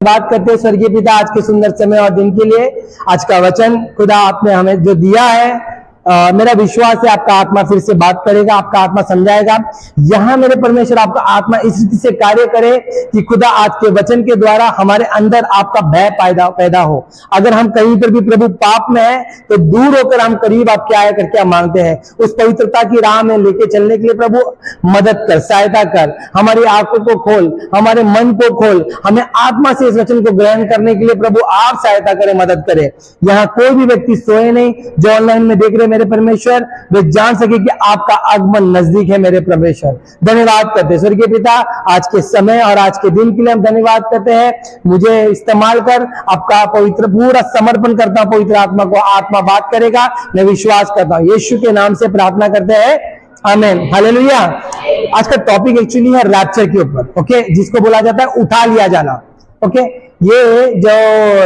बात करते हैं स्वर्गीय पिता आज के सुंदर समय और दिन के लिए। आज का वचन खुदा आपने हमें जो दिया है, मेरा विश्वास है आपका आत्मा फिर से बात करेगा, आपका आत्मा समझाएगा। यहाँ मेरे परमेश्वर आपका आत्मा इस रीति से कार्य करे कि खुदा आज के वचन के द्वारा हमारे अंदर आपका भय पैदा हो। अगर हम कहीं पर भी प्रभु पाप में है तो दूर होकर हम करीब आपके आया करके हम मांगते हैं। उस पवित्रता की राह में लेके चलने के लिए प्रभु मदद कर, सहायता कर, हमारी आंखों को खोल, हमारे मन को खोल, हमें आत्मा से इस वचन को ग्रहण करने के लिए प्रभु आप सहायता करें, मदद करें। यहाँ कोई भी व्यक्ति सोए नहीं जो ऑनलाइन में देख रहे मेरे परमेश्वर, वे जान सके कि आपका आगमन नजदीक है। मेरे परमेश्वर धन्यवाद करते हैं स्वर्गीय पिता आज के समय और आज के दिन के लिए हम धन्यवाद करते हैं। मुझे इस्तेमाल कर, आपका पवित्र पूरा समर्पण करता हूं, पवित्र आत्मा को। आत्मा बात करेगा, मैं विश्वास करता हूं। यीशु के नाम से प्रार्थना करते हैं, आमीन, हालेलुया। आज का टॉपिक एक्चुअली है रैप्चर के ऊपर, ओके, जिसको बोला जाता है उठा लिया जाना। ओके, ये जो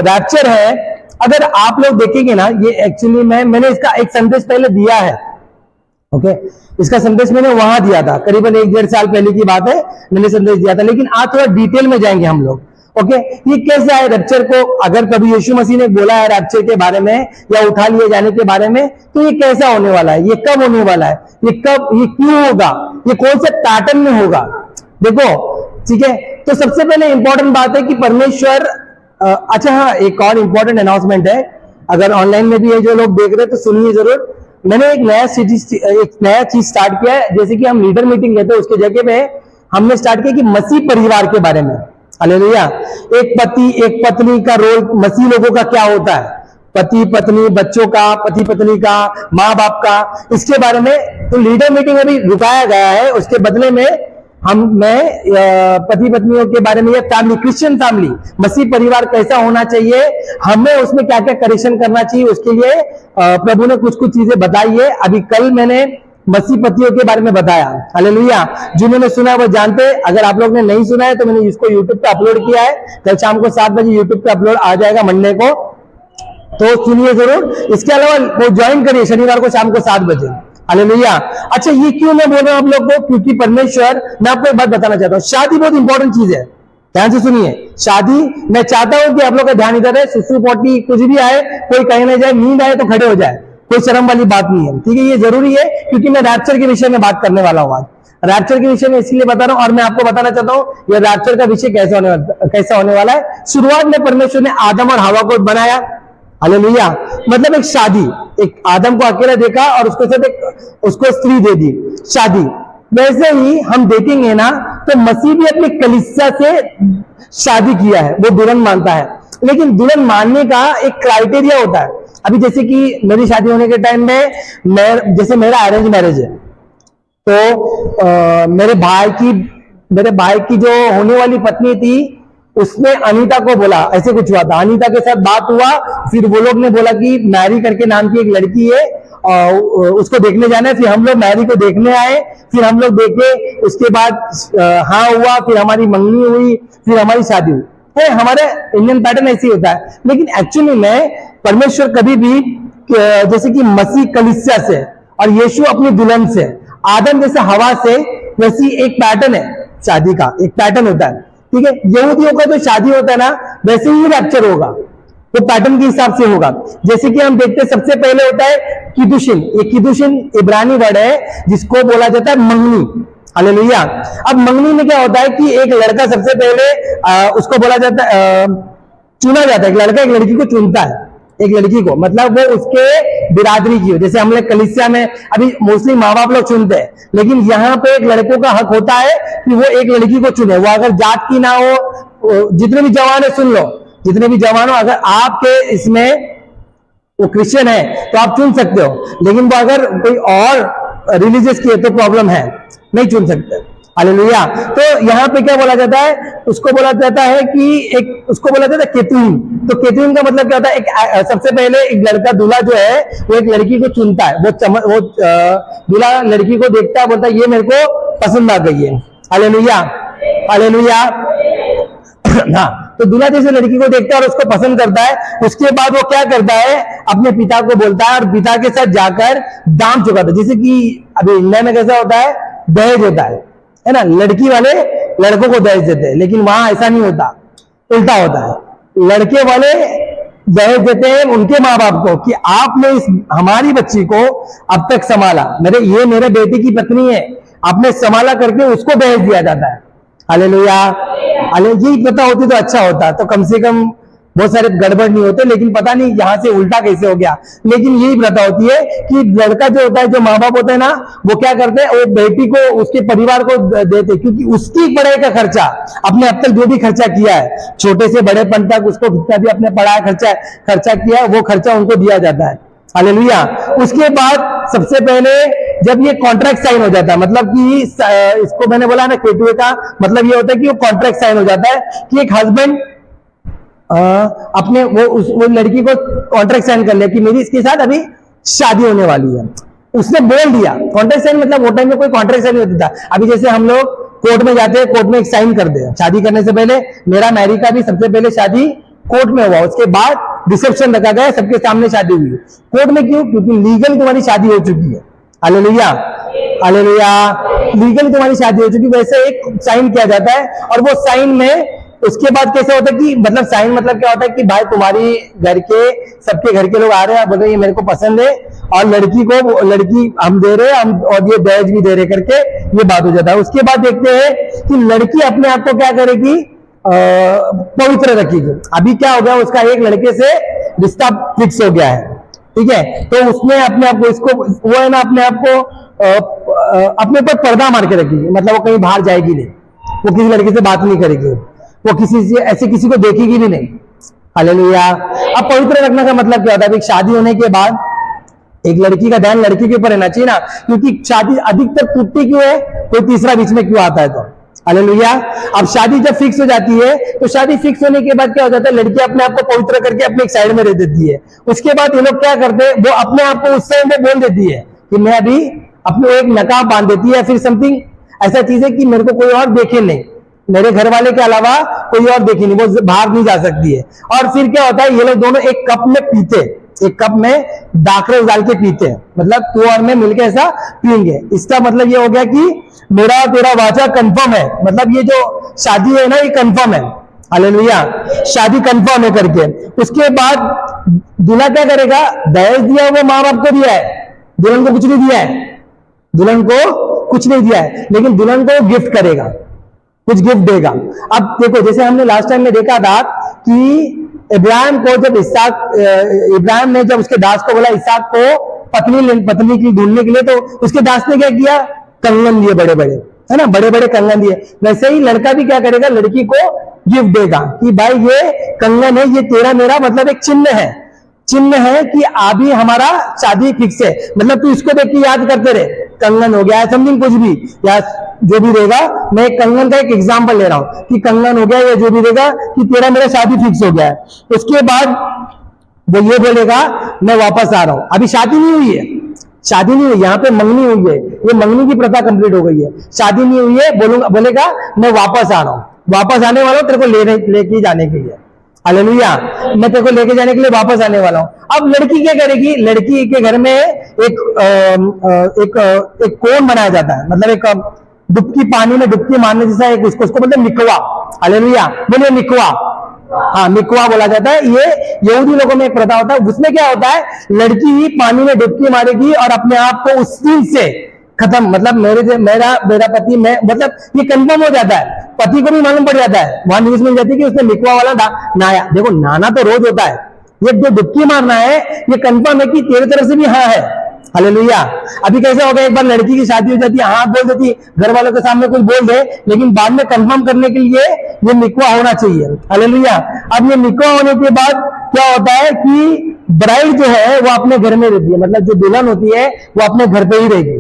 रैप्चर है, अगर आप लोग देखेंगे ना, ये एक्चुअली मैंने इसका एक संदेश पहले दिया है। ओके, इसका संदेश मैंने वहां दिया था, करीबन 1-1.5 साल पहले की बात है, मैंने संदेश दिया था। लेकिन आज थोड़ा डिटेल में जाएंगे हम लोग। ओके, ये कैसे है रैप्चर को, अगर कभी यीशु मसीह ने बोला है रैप्चर के बारे में या उठा लिए जाने के बारे में, तो ये कैसा होने वाला है, ये कब होने वाला है, ये कब, ये क्यों होगा, ये कौन से पैटर्न में होगा, देखो, ठीक है। तो सबसे पहले इंपॉर्टेंट बात है कि परमेश्वर, अच्छा हाँ, एक और इंपॉर्टेंट अनाउंसमेंट है, अगर ऑनलाइन में भी है जो लोग देख रहे हैं तो सुनिए जरूर। मैंने एक नया चीज स्टार्ट किया है। जैसे कि हम लीडर मीटिंग लेते हैं, उसके जगह पे हमने स्टार्ट किया कि मसीह परिवार के बारे में। हालेलुया। एक पति एक पत्नी का रोल मसीह लोगों का क्या होता है, पति पत्नी, बच्चों का, पति पत्नी का, माँ बाप का, इसके बारे में तो लीडर मीटिंग अभी रुकाया गया है। उसके बदले में मैं पति पत्नियों के बारे में, फैमिली, क्रिश्चियन फैमिली, मसीह परिवार कैसा होना चाहिए, हमें उसमें क्या क्या करेक्शन करना चाहिए, उसके लिए प्रभु ने कुछ कुछ चीजें बताई है। अभी कल मैंने मसीह पतियों के बारे में बताया। हालेलुया। जिन्होंने सुना वो जानते, अगर आप लोग ने नहीं सुना है तो मैंने इसको यूट्यूब पे अपलोड किया है। कल शाम को 7 बजे यूट्यूब पे अपलोड आ जाएगा, मंडे को, तो सुनिए जरूर। इसके अलावा वो ज्वाइन करिए शनिवार को शाम को 7 बजे। हालेलुया। अच्छा, ये क्यों मैं बोल रहा हूं आप लोग को, क्योंकि परमेश्वर, मैं आपको एक बात बताना चाहता हूं, शादी बहुत इंपॉर्टेंट चीज है। ध्यान से सुनिए, शादी, मैं चाहता हूं कि आप लोग का ध्यान इधर है, सुसु पोटी कुछ भी आए, कोई कहीं ना जाए, नींद आए तो खड़े हो जाए, कोई शर्म वाली बात नहीं है, ठीक है। ये जरूरी है क्योंकि मैं रैप्चर के विषय में बात करने वाला हूं आज। रैप्चर के विषय में इसलिए बता रहा हूं, और मैं आपको बताना चाहता हूं ये रैप्चर का विषय कैसा होने वाला है। शुरुआत में परमेश्वर ने आदम और हवा को बनाया। हालेलुया। मतलब एक शादी, एक आदम को अकेला देखा और उसके साथ उसको स्त्री दे दी, शादी। वैसे ही हम देखेंगे ना तो मसीह भी अपनी कलीसिया से शादी किया है, वो दुल्हन मानता है। लेकिन दुल्हन मानने का एक क्राइटेरिया होता है। अभी जैसे कि मेरी शादी होने के टाइम में, जैसे मेरा अरेंज मैरिज है, तो मेरे भाई की जो होने वाली पत्नी थी, उसने अनीता को बोला, ऐसे कुछ हुआ था, अनीता के साथ बात हुआ, फिर वो लोग ने बोला कि मैरी करके नाम की एक लड़की है और उसको देखने जाना है। फिर हम लोग मैरी को देखने आए, फिर हम लोग देखे, उसके बाद हाँ हुआ, फिर हमारी मंगनी हुई, फिर हमारी शादी हुई। तो हमारे इंडियन पैटर्न ऐसे ही होता है। लेकिन एक्चुअली में परमेश्वर कभी भी, जैसे कि मसीह कलीसिया से और यीशु अपनी दुल्हन से, आदम जैसे हवा से, वैसी एक पैटर्न है शादी का, एक पैटर्न होता है, ठीक है। यहूदियों का जो शादी होता है ना, वैसे ही रैप्चर होगा, तो पैटर्न के हिसाब से होगा। जैसे कि हम देखते हैं, सबसे पहले होता है किदुशिन। ये किदुशिन इब्रानी वर्ड है जिसको बोला जाता है मंगनी। हालेलुया। अब मंगनी में क्या होता है कि एक लड़का सबसे पहले उसको बोला जाता है, चुना जाता है, एक लड़का एक लड़की को चुनता है, एक लड़की को, मतलब वो उसके बिरादरी की हो। जैसे हम लोग कलीसिया में अभी मोस्टली माँ बाप लोग चुनते हैं, लेकिन यहाँ पे एक लड़कों का हक होता है कि वो एक लड़की को चुने, वो अगर जात की ना हो। जितने भी जवान है सुन लो, जितने भी जवान हो, अगर आपके इसमें वो क्रिश्चियन है तो आप चुन सकते हो, लेकिन वो अगर कोई और रिलीजियस की है तो प्रॉब्लम है, नहीं चुन सकते। हालेलुया। तो यहाँ पे क्या बोला जाता है, उसको बोला जाता है कि उसको बोला जाता है केतुन। तो केतुन का मतलब क्या होता है, सबसे पहले एक लड़का, दूल्हा जो है वो एक लड़की को चुनता है, वो दूल्हा लड़की को देखता है, बोलता है ये मेरे को पसंद आ गई है। Hallelujah, hallelujah. हाँ, तो दूल्हा जैसे लड़की को देखता है और उसको पसंद करता है, उसके बाद वो क्या करता है, अपने पिता को बोलता है और पिता के साथ जाकर दाम चुकाता है। जैसे कि अभी इंडिया में कैसा होता है, दहेज होता है ना, लड़की वाले लड़कों को दहेज देते हैं, लेकिन वहां ऐसा नहीं होता। उल्टा होता है। लड़के वाले दहेज देते हैं उनके माँ बाप को कि आपने इस हमारी बच्ची को अब तक संभाला, ये मेरे बेटे की पत्नी है, आपने संभाला करके उसको दहेज दिया जाता है। हालेलुया। यही पता होती तो अच्छा होता, तो कम से कम बहुत सारे गड़बड़ नहीं होते, लेकिन पता नहीं यहां से उल्टा कैसे हो गया। लेकिन यही प्रथा होती है कि लड़का जो होता है, जो माँ बाप होते हैं ना, वो क्या करते हैं, वो बेटी को उसके परिवार को देते, क्योंकि उसकी पढ़ाई का खर्चा, अपने अब तक जो भी खर्चा किया है, छोटे से बड़ेपन तक उसको जितना भी अपने पढ़ाई खर्चा किया है, वो खर्चा उनको दिया जाता है। हालेलुया। उसके बाद सबसे पहले जब ये कॉन्ट्रैक्ट साइन हो जाता है, मतलब कि इसको मैंने बोला ना केटुए का मतलब ये होता है कि वो कॉन्ट्रैक्ट साइन हो जाता है कि एक हस्बैंड अपने वो लड़की को कॉन्ट्रैक्ट साइन कर लिया कि मेरी इसके साथ अभी शादी होने वाली है। उसने बोल दिया कॉन्ट्रैक्ट साइन, मतलब वो टाइम में कोई कॉन्ट्रैक्ट साइन नहीं होता था। अभी जैसे हम लोग कोर्ट में जाते हैं, कोर्ट में एक साइन कर दे शादी करने से पहले। मेरा मैरी का भी सबसे पहले शादी कोर्ट में हुआ, उसके बाद रिसेप्शन रखा गया, सबके सामने शादी हुई। कोर्ट में क्यों? क्योंकि लीगल तुम्हारी शादी हो चुकी है। Hallelujah, hallelujah. लीगल तुम्हारी शादी हो चुकी, वैसे एक साइन किया जाता है। और वो साइन में उसके बाद कैसे होता है कि मतलब साइन मतलब क्या होता है कि भाई तुम्हारी घर के सबके घर के लोग आ रहे हैं, बोल रहे ये मेरे को पसंद है और लड़की हम दे रहे हैं, हम और ये दहेज भी दे रहे करके ये बात हो जाता है। उसके बाद देखते हैं कि लड़की अपने आप को क्या करेगी, पवित्र रखेगी। अभी क्या हो गया, उसका एक लड़के से रिश्ता फिक्स हो गया है, ठीक है, तो उसने अपने आप को इसको वो है ना अपने आप को अपने ऊपर पर्दा मार के रखेगी, मतलब वो कहीं बाहर जाएगी नहीं, वो किसी लड़के से बात नहीं करेगी, वो किसी को देखेगी भी नहीं। हालेलुया। अब पवित्र रखने का मतलब क्या होता है? शादी होने के बाद एक लड़की का ध्यान लड़की के ऊपर रहना चाहिए ना, क्योंकि शादी अधिकतर टूटती क्यों है, कोई तीसरा बीच में क्यों आता है तो। हालेलुया। अब शादी जब फिक्स हो जाती है तो शादी फिक्स होने के बाद क्या हो जाता है, लड़की अपने आप को पवित्र करके अपने एक साइड में रह देती है। उसके बाद ये लोग क्या करते हैं, वो अपने आप को उस टाइम में बोल देती है कि मैं अभी अपने एक नकाब बांध देती है, फिर समथिंग ऐसा चीज है कि मेरे को कोई और देखे नहीं, मेरे घर वाले के अलावा कोई और देखे नहीं, वो बाहर नहीं जा सकती है। और फिर क्या होता है, ये लोग दोनों एक कप में पीते, एक कप में दाखरस डाल के पीते हैं, मतलब तू और मैं मिलकर ऐसा पियेंगे। इसका मतलब ये हो गया कि मेरा तेरा वाचा कंफर्म है, मतलब ये जो शादी है ना ये कंफर्म है। हालेलुया। शादी कंफर्म है करके उसके बाद दूल्हा क्या करेगा, दहेज दिया वो माँ बाप को दिया है, दुल्हन को कुछ नहीं दिया है, दुल्हन को कुछ नहीं दिया है, लेकिन दुल्हन को गिफ्ट करेगा, कुछ गिफ्ट देगा। अब देखो जैसे हमने लास्ट टाइम में देखा था कि इब्राहिम को जब इब्राहिम ने जब उसके दास को बोला इसाक को पत्नी की ढूंढने के लिए, तो उसके दास ने क्या किया, कंगन दिए बड़े बड़े, है ना, बड़े बड़े कंगन दिए। वैसे ही लड़का भी क्या करेगा, लड़की को गिफ्ट देगा कि भाई ये कंगन है, ये तेरा मेरा मतलब एक चिन्ह है कि अभी हमारा शादी फिक्स है, मतलब तू इसको देख के याद करते रहे, कंगन हो गया समथिंग कुछ भी या जो भी रहेगा। मैं कंगन का एक एग्जांपल ले रहा हूं कि कंगन हो गया या जो भी रहेगा कि तेरा मेरा शादी फिक्स हो गया है। उसके बाद वो ये बोलेगा मैं वापस आ रहा हूं, अभी शादी नहीं हुई है, शादी नहीं हुई, यहाँ पे मंगनी हुई है, ये मंगनी की प्रथा कंप्लीट हो गई है, शादी नहीं हुई है, बोलेगा मैं वापस आ रहा हूं, वापस आने वाला हूं तेरे को लेके जाने के लिए। हालेलुया। मैं तेरे को लेके जाने के लिए वापस आने वाला हूं। अब लड़की क्या करेगी, लड़की के घर में एक कोन बनाया जाता है, मतलब एक डुबकी, पानी में डुबकी मारने जैसा एक उसको मतलब मिकवा। हालेलुया, बोलिए मिकवा। हाँ, मिकवा बोला जाता है। ये यहूदी लोगों में एक प्रथा होता है, उसमें क्या होता है, लड़की ही पानी में डुबकी मारेगी और अपने आप को उस दिन से खत्म, मतलब मेरा पति, मैं मतलब ये कंफर्म हो जाता है, पति को भी मालूम पड़ जाता है, वहां न्यूज मिल जाती है कि उसने मिकवा वाला नहाया। देखो नहाना तो रोज होता है, ये जो डुबकी मारना है ये कंफर्म है कि तेरे तरफ से भी हाँ है। हालेलुया। अभी कैसे होगा, एक बार लड़की की शादी हो जाती है, हाँ बोल देती, घर वालों के सामने कुछ बोल दे, लेकिन बाद में कंफर्म करने के लिए ये मिकवा होना चाहिए। हालेलुया। अब ये मिकवा होने के बाद क्या होता है कि ब्राइड जो है वो अपने घर में रहती है, मतलब जो दुल्हन होती है वो अपने घर पे ही रहेगी,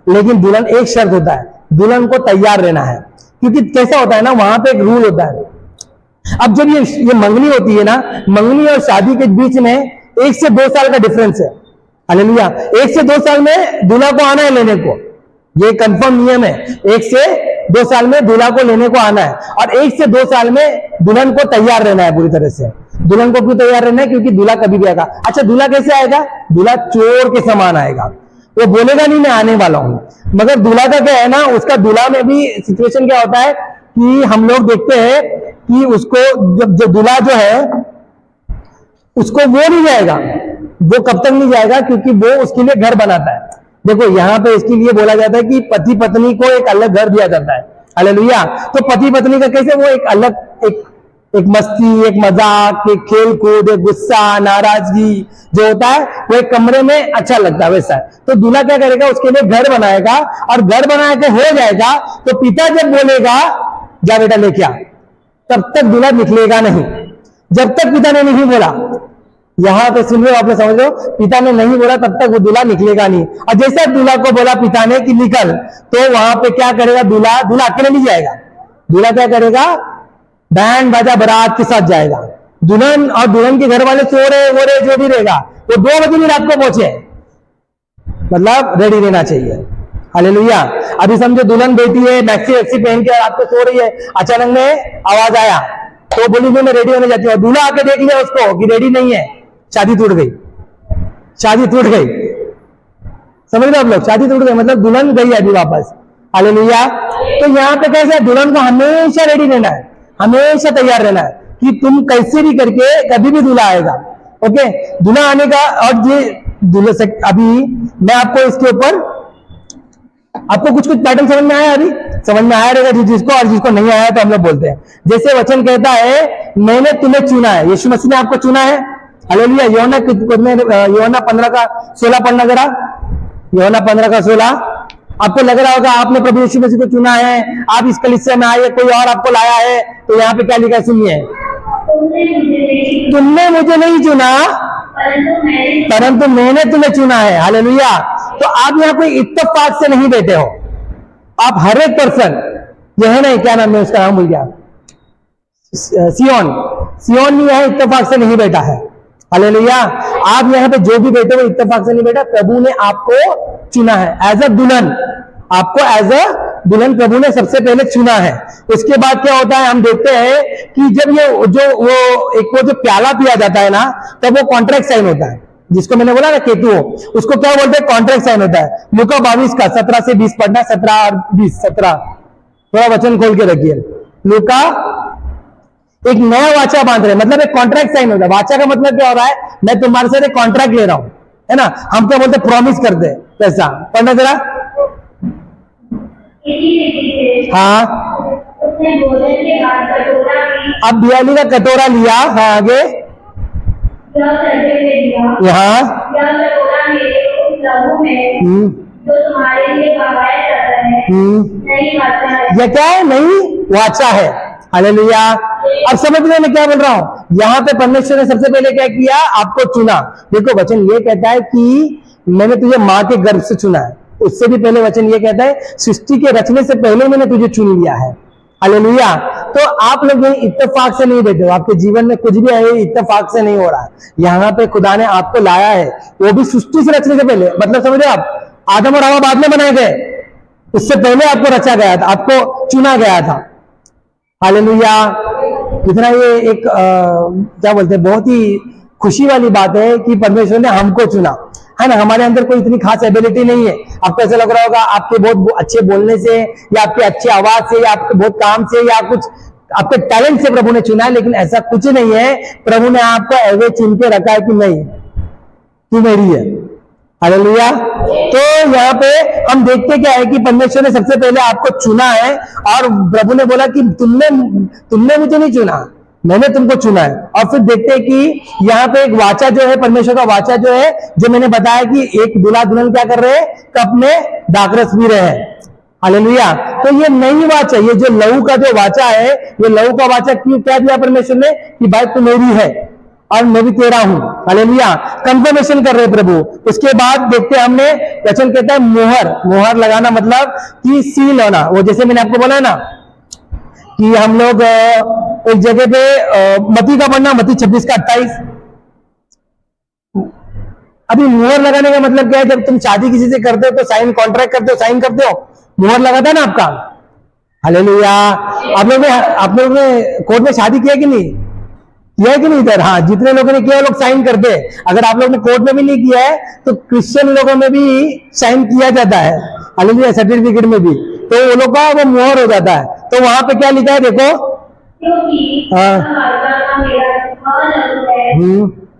लेकिन दुल्हन एक शर्त होता है, दुल्हन को तैयार रहना है, क्योंकि कैसा होता है ना, वहां पे एक रूल होता है। अब जब ये मंगनी होती है ना, मंगनी और शादी के बीच में 1 से 2 साल का डिफरेंस है। हालेलुया। 1 से 2 साल में दूल्हा को आना है लेने को, ये कंफर्म नियम है, 1 से 2 साल में दूल्हा को लेने को आना है, और 1 से 2 साल में दुल्हन को तैयार रहना है पूरी तरह से। दुल्हन को क्यों तैयार रहना है, क्योंकि दूल्हा कभी भी आएगा। अच्छा, दूल्हा कैसे आएगा, दूल्हा चोर के समान आएगा, वो बोलेगा नहीं मैं आने वाला हूं, मगर दूल्हा का क्या है ना, उसका दूल्हा में भी सिचुएशन क्या होता है कि हम लोग देखते हैं कि उसको जब जो दूल्हा जो है उसको वो नहीं जाएगा, वो कब तक नहीं जाएगा, क्योंकि वो उसके लिए घर बनाता है। देखो यहाँ पे इसके लिए बोला जाता है कि पति पत्नी को एक अलग घर दिया जाता है। हालेलुया। तो पति पत्नी का कैसे, वो एक अलग एक मस्ती, एक मजाक, एक खेल कूद, एक गुस्सा, नाराजगी जो होता है वो एक कमरे में अच्छा लगता है, वैसा है। तो दूल्हा क्या करेगा, उसके लिए घर बनाएगा, और घर बना के हो जाएगा तो पिता जब बोलेगा जा बेटा लेके आ, तब तक दूल्हा निकलेगा नहीं, जब तक पिता ने नहीं बोला। यहां पे सुन रहे हो, आपने समझ लो, पिता ने नहीं बोला तब तक वो दूल्हा निकलेगा नहीं। और जैसे दूल्हा को बोला पिता ने कि निकल, तो वहां पे क्या करेगा दूल्हा, दूल्हा अकेले नहीं जाएगा। दूल्हा क्या करेगा, बैंड बाजा बारात के साथ जाएगा। दुल्हन और दुल्हन के घर वाले सो रहे वो रहे जो भी रहेगा, वो 2 बजे भी रात को पहुंचे, मतलब रेडी रहना चाहिए। हालेलुया। अभी समझो दुल्हन बैठी है, मैक्सी वैक्सी पहन के रात को सो रही है, अचानक में आवाज आया तो बोली मैं रेडी होने जाती हूँ। दूल्हा आके देख लिया उसको कि रेडी नहीं है, शादी टूट गई, शादी टूट गई। समझ रहे आप लोग, शादी टूट गई मतलब दुल्हन गई अभी वापस। हालेलुया। तो यहाँ पे कैसे, दुल्हन को हमेशा रेडी रहना है, हमेशा तैयार रहना है कि तुम कैसे भी करके कभी भी दूल्हा आएगा। ओके, दूल्हा आने का। और ये दूल्हे से अभी मैं आपको इसके ऊपर आपको कुछ पैटर्न समझ में आया, अभी समझ में आया रहेगा जिसको, और जिसको नहीं आया तो हम लोग बोलते हैं। जैसे वचन कहता है मैंने तुम्हें चुना है, यीशु मसीह ने आपको चुना है। हालेलुया। यूहन्ना 15 का 16 पढ़ना जरा, यूहन्ना 15 का 16। आपको लग रहा होगा आपने प्रभु यीशु मसीह को चुना है, आप इस कलीसिया में आए, कोई और आपको लाया है। तो यहाँ पे क्या लिखा, सुनिए, तुमने मुझे नहीं चुना परंतु मैंने तुम्हें चुना है। हालेलुया। तो आप यहाँ कोई इत्तेफाक से नहीं बैठे हो, आप हर एक पर्सन, यह है ना, क्या नाम है उसका, नाम भूल गया, सियोन भी यहाँ इत्तेफाक से नहीं बैठा है। हालेलुया। आप यहाँ पे जो भी बैठे हो इत्तेफाक से नहीं बैठा, प्रभु ने आपको चुना है एज अ दुल्हन। आपको एज अ दुल्हन प्रभु ने सबसे पहले चुना है। उसके बाद क्या होता है, हम देखते हैं कि जब ये वो जो प्याला पिया जाता है ना, तब वो कॉन्ट्रैक्ट साइन होता है, जिसको मैंने बोला ना केतु, उसको क्या बोलते हैं, कॉन्ट्रैक्ट साइन होता है। लूका 22 का 17 से 20 पढ़ना, 17 और 20, 17 थोड़ा वचन खोल के रखिए। लूका एक नया वाचा बांध रहे, मतलब एक कॉन्ट्रैक्ट साइन होता है। वाचा का मतलब क्या हो रहा है, मैं तुम्हारे साथ एक कॉन्ट्रैक्ट ले रहा हूं, है ना। हम क्या बोलते, प्रॉमिस करते हैं, वैसा पढ़ना जरा। हाँ, अब दिवाली का कटोरा लिया, हाँ आगे, यहाँ जो तुम्हारे लिए यह क्या है, नहीं वाचा है। हालेलुया। अब समझ गए मैं क्या बोल रहा हूं। यहाँ पे परमेश्वर ने सबसे पहले क्या किया, आपको चुना। देखो वचन ये कहता है कि मैंने तुझे माँ के गर्भ से चुना है। उससे भी पहले वचन ये कहता है सृष्टि के रचने से पहले मैंने तुझे चुन लिया है। हालेलुया। तो आप लोग इत्तेफाक से नहीं बैठे हो, आपके जीवन में कुछ भी है इत्तेफाक से नहीं हो रहा। यहाँ पे खुदा ने आपको लाया है, वो भी सृष्टि से रचने से पहले। मतलब समझे आप, आदम और हवा बाद में बनाए गए, उससे पहले आपको रचा गया था, आपको चुना गया था। हालेलुया। कितना ये एक क्या बोलते हैं, बहुत ही खुशी वाली बात है कि परमेश्वर ने हमको चुना, है ना। हमारे अंदर कोई इतनी खास एबिलिटी नहीं है। आपको ऐसा लग रहा होगा आपके बहुत अच्छे बोलने से, या आपके अच्छे आवाज से, या आपके बहुत काम से, या कुछ आपके टैलेंट से प्रभु ने चुना है, लेकिन ऐसा कुछ नहीं है। प्रभु ने आपको ऐसे चुन के रखा है कि नहीं, तू मेरी है। हालेलुया। तो यहाँ पे हम देखते क्या है कि परमेश्वर ने सबसे पहले आपको चुना है, और प्रभु ने बोला कि तुमने मुझे नहीं चुना, मैंने तुमको चुना है। और फिर देखते हैं कि यहाँ पे एक वाचा जो है, परमेश्वर का वाचा जो है, जो मैंने बताया कि एक दूल्हा दुल्हन क्या कर रहे हैं, कप में दाखरस पी रहे हैं। हालेलुया। तो ये नई वाचा, ये जो लहू का जो वाचा है, ये लहू का वाचा क्यों क्या दिया परमेश्वर ने, कि भाई तू मेरी है और मैं भी तेरा हूं। हालेलुया। कंफर्मेशन कर रहे प्रभु। उसके बाद देखते हमने, वचन कहता है मोहर लगाना, मतलब कि सील होना। वो जैसे मैंने आपको बोला ना कि हम लोग एक जगह पे मती का पढ़ना, मती 26 का 28। अभी मोहर लगाने का मतलब क्या है, जब तुम शादी किसी से करते हो तो साइन, कॉन्ट्रैक्ट करते हो, साइन करते हो, मोहर लगाता है ना आपका। हालेलुया। आप लोग ने कोर्ट में शादी किया कि नहीं, किया है कि नहीं इधर? हाँ, जितने लोगों ने किया लोग साइन करते हैं। अगर आप लोग ने कोर्ट में भी नहीं किया है तो क्रिश्चियन लोगों में भी साइन किया जाता है। हालेलुया। सर्टिफिकेट में भी, तो वो लोग का वो मोहर हो जाता है। तो वहां पे क्या लिखा है देखो, क्योंकि हाँ। परमात्मा का मेरा लघु है,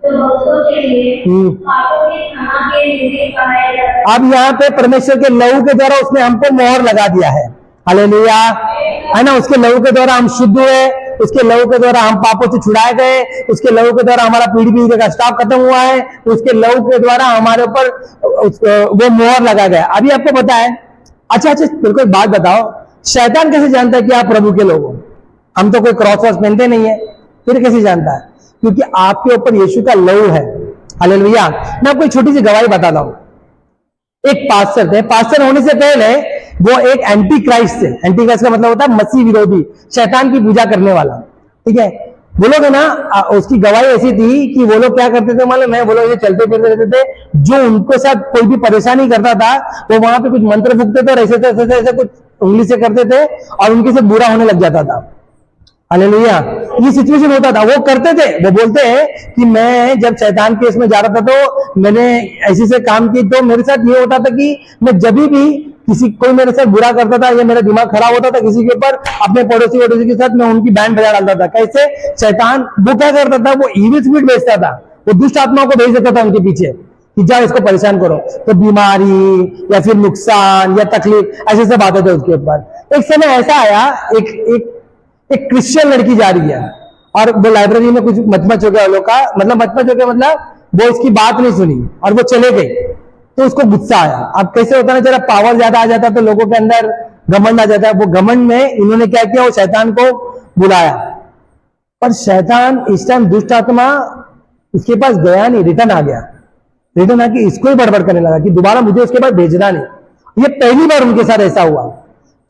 तो भक्तों के लिए पापों की क्षमा के लिए कहा जाता है। अब यहाँ पे परमेश्वर के लहू के द्वारा उसने हमको मोहर लगा दिया है, हालेलुया, है ना। उसके लहू के द्वारा हम शुद्ध हुए, उसके लहू के द्वारा हम पापों से छुड़ाए गए, उसके लहू के द्वारा हमारा पीढ़ी पीढ़ी का स्टाफ खत्म हुआ है, उसके लहू के द्वारा हमारे ऊपर वो मोहर लगा गया। अभी आपको पता है, अच्छा बिल्कुल एक बात बताओ, शैतान कैसे जानता है कि आप प्रभु के लोग हो? हम तो कोई क्रॉस वॉस पहनते नहीं है, फिर कैसे जानता है? क्योंकि आपके ऊपर यीशु का लहू है, हालेलुया। मैं आपको एक छोटी सी गवाही बताता हूं। एक पास्टर थे, पास्टर होने से पहले वो एक एंटी क्राइस्ट थे। एंटी क्राइस्ट का मतलब होता है मसीह विरोधी, शैतान की पूजा करने वाला, ठीक है। वो लोग है ना, उसकी गवाही ऐसी थी कि वो लोग क्या करते थे मालूम है, वो लोग ये चलते फिरते रहते थे, जो उनको साथ कोई भी परेशानी करता था वो वहां पे कुछ मंत्र फूकते थे और ऐसे कुछ उंगली से करते थे और उनके से बुरा होने लग जाता था, हालेलुया। ये सिचुएशन होता था, वो करते थे। वो बोलते हैं कि मैं जब शैतान के इसमें जा रहा था तो मैंने ऐसे से काम की, तो मेरे साथ ये होता था कि मैं जब भी कोई मेरे साथ बुरा करता था या मेरा दिमाग खराब होता था किसी के ऊपर, अपने पड़ोसी के साथ मैं उनकी बैंड बजा डालता था। कैसे? शैतान वो क्या करता था, वो इविल स्पिरिट भेजता था, वो दुष्ट आत्माओं को भेज देता था उनके पीछे कि जाओ इसको परेशान करो, तो बीमारी या फिर नुकसान या तकलीफ ऐसे सब आते थे उसके ऊपर। एक समय ऐसा आया, एक क्रिश्चियन लड़की जा रही है और वो लाइब्रेरी में कुछ मचमच हो गया लोग का, मतलब मचमच हो गया, मतलब वो इसकी बात नहीं सुनी और वो चले गई, तो उसको गुस्सा आया। अब कैसे होता है ना, जरा पावर ज्यादा आ जाता है तो लोगों के अंदर घमंड आ जाता है। वो घमंड में इन्होंने क्या किया, वो शैतान को बुलाया, पर शैतान इस टाइम दुष्ट आत्मा उसके पास गया नहीं, रिटर्न आ गया। रिटर्न आके इसको ही बड़बड़ करने लगा कि दोबारा मुझे उसके पास भेजना नहीं। ये पहली बार उनके साथ ऐसा हुआ।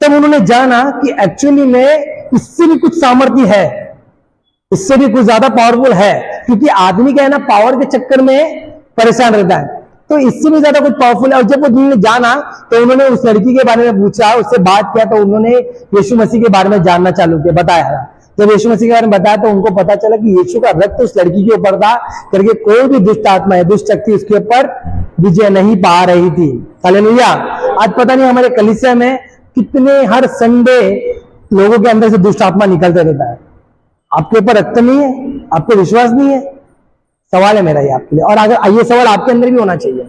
तब उन्होंने जाना कि एक्चुअली में इससे भी कुछ सामर्थ्य है, इससे भी कुछ ज्यादा पावरफुल है, क्योंकि आदमी क्या है ना, पावर के चक्कर में परेशान रहता है, तो इससे भी ज्यादा कुछ पावरफुल है। और जब वो जाना तो उन्होंने उस लड़की के बारे में पूछा, उससे बात किया, तो उन्होंने यीशु मसीह के बारे में जानना चालू किया, बताया। जब यीशु मसीह के बारे में बताया तो उनको पता चला कि यीशु का रक्त उस लड़की के ऊपर था, करके कोई भी दुष्ट आत्मा है, दुष्ट शक्ति उसके ऊपर विजय नहीं पा रही थी, हालेलुया। आज पता नहीं हमारे कलीसिया में कितने हर संडे लोगों के अंदर से दुष्ट आत्मा निकलते रहता है। आपके ऊपर रक्त नहीं है, आपको विश्वास नहीं है, सवाल है मेरा ये आपके लिए, और अगर ये सवाल आपके अंदर भी होना चाहिए,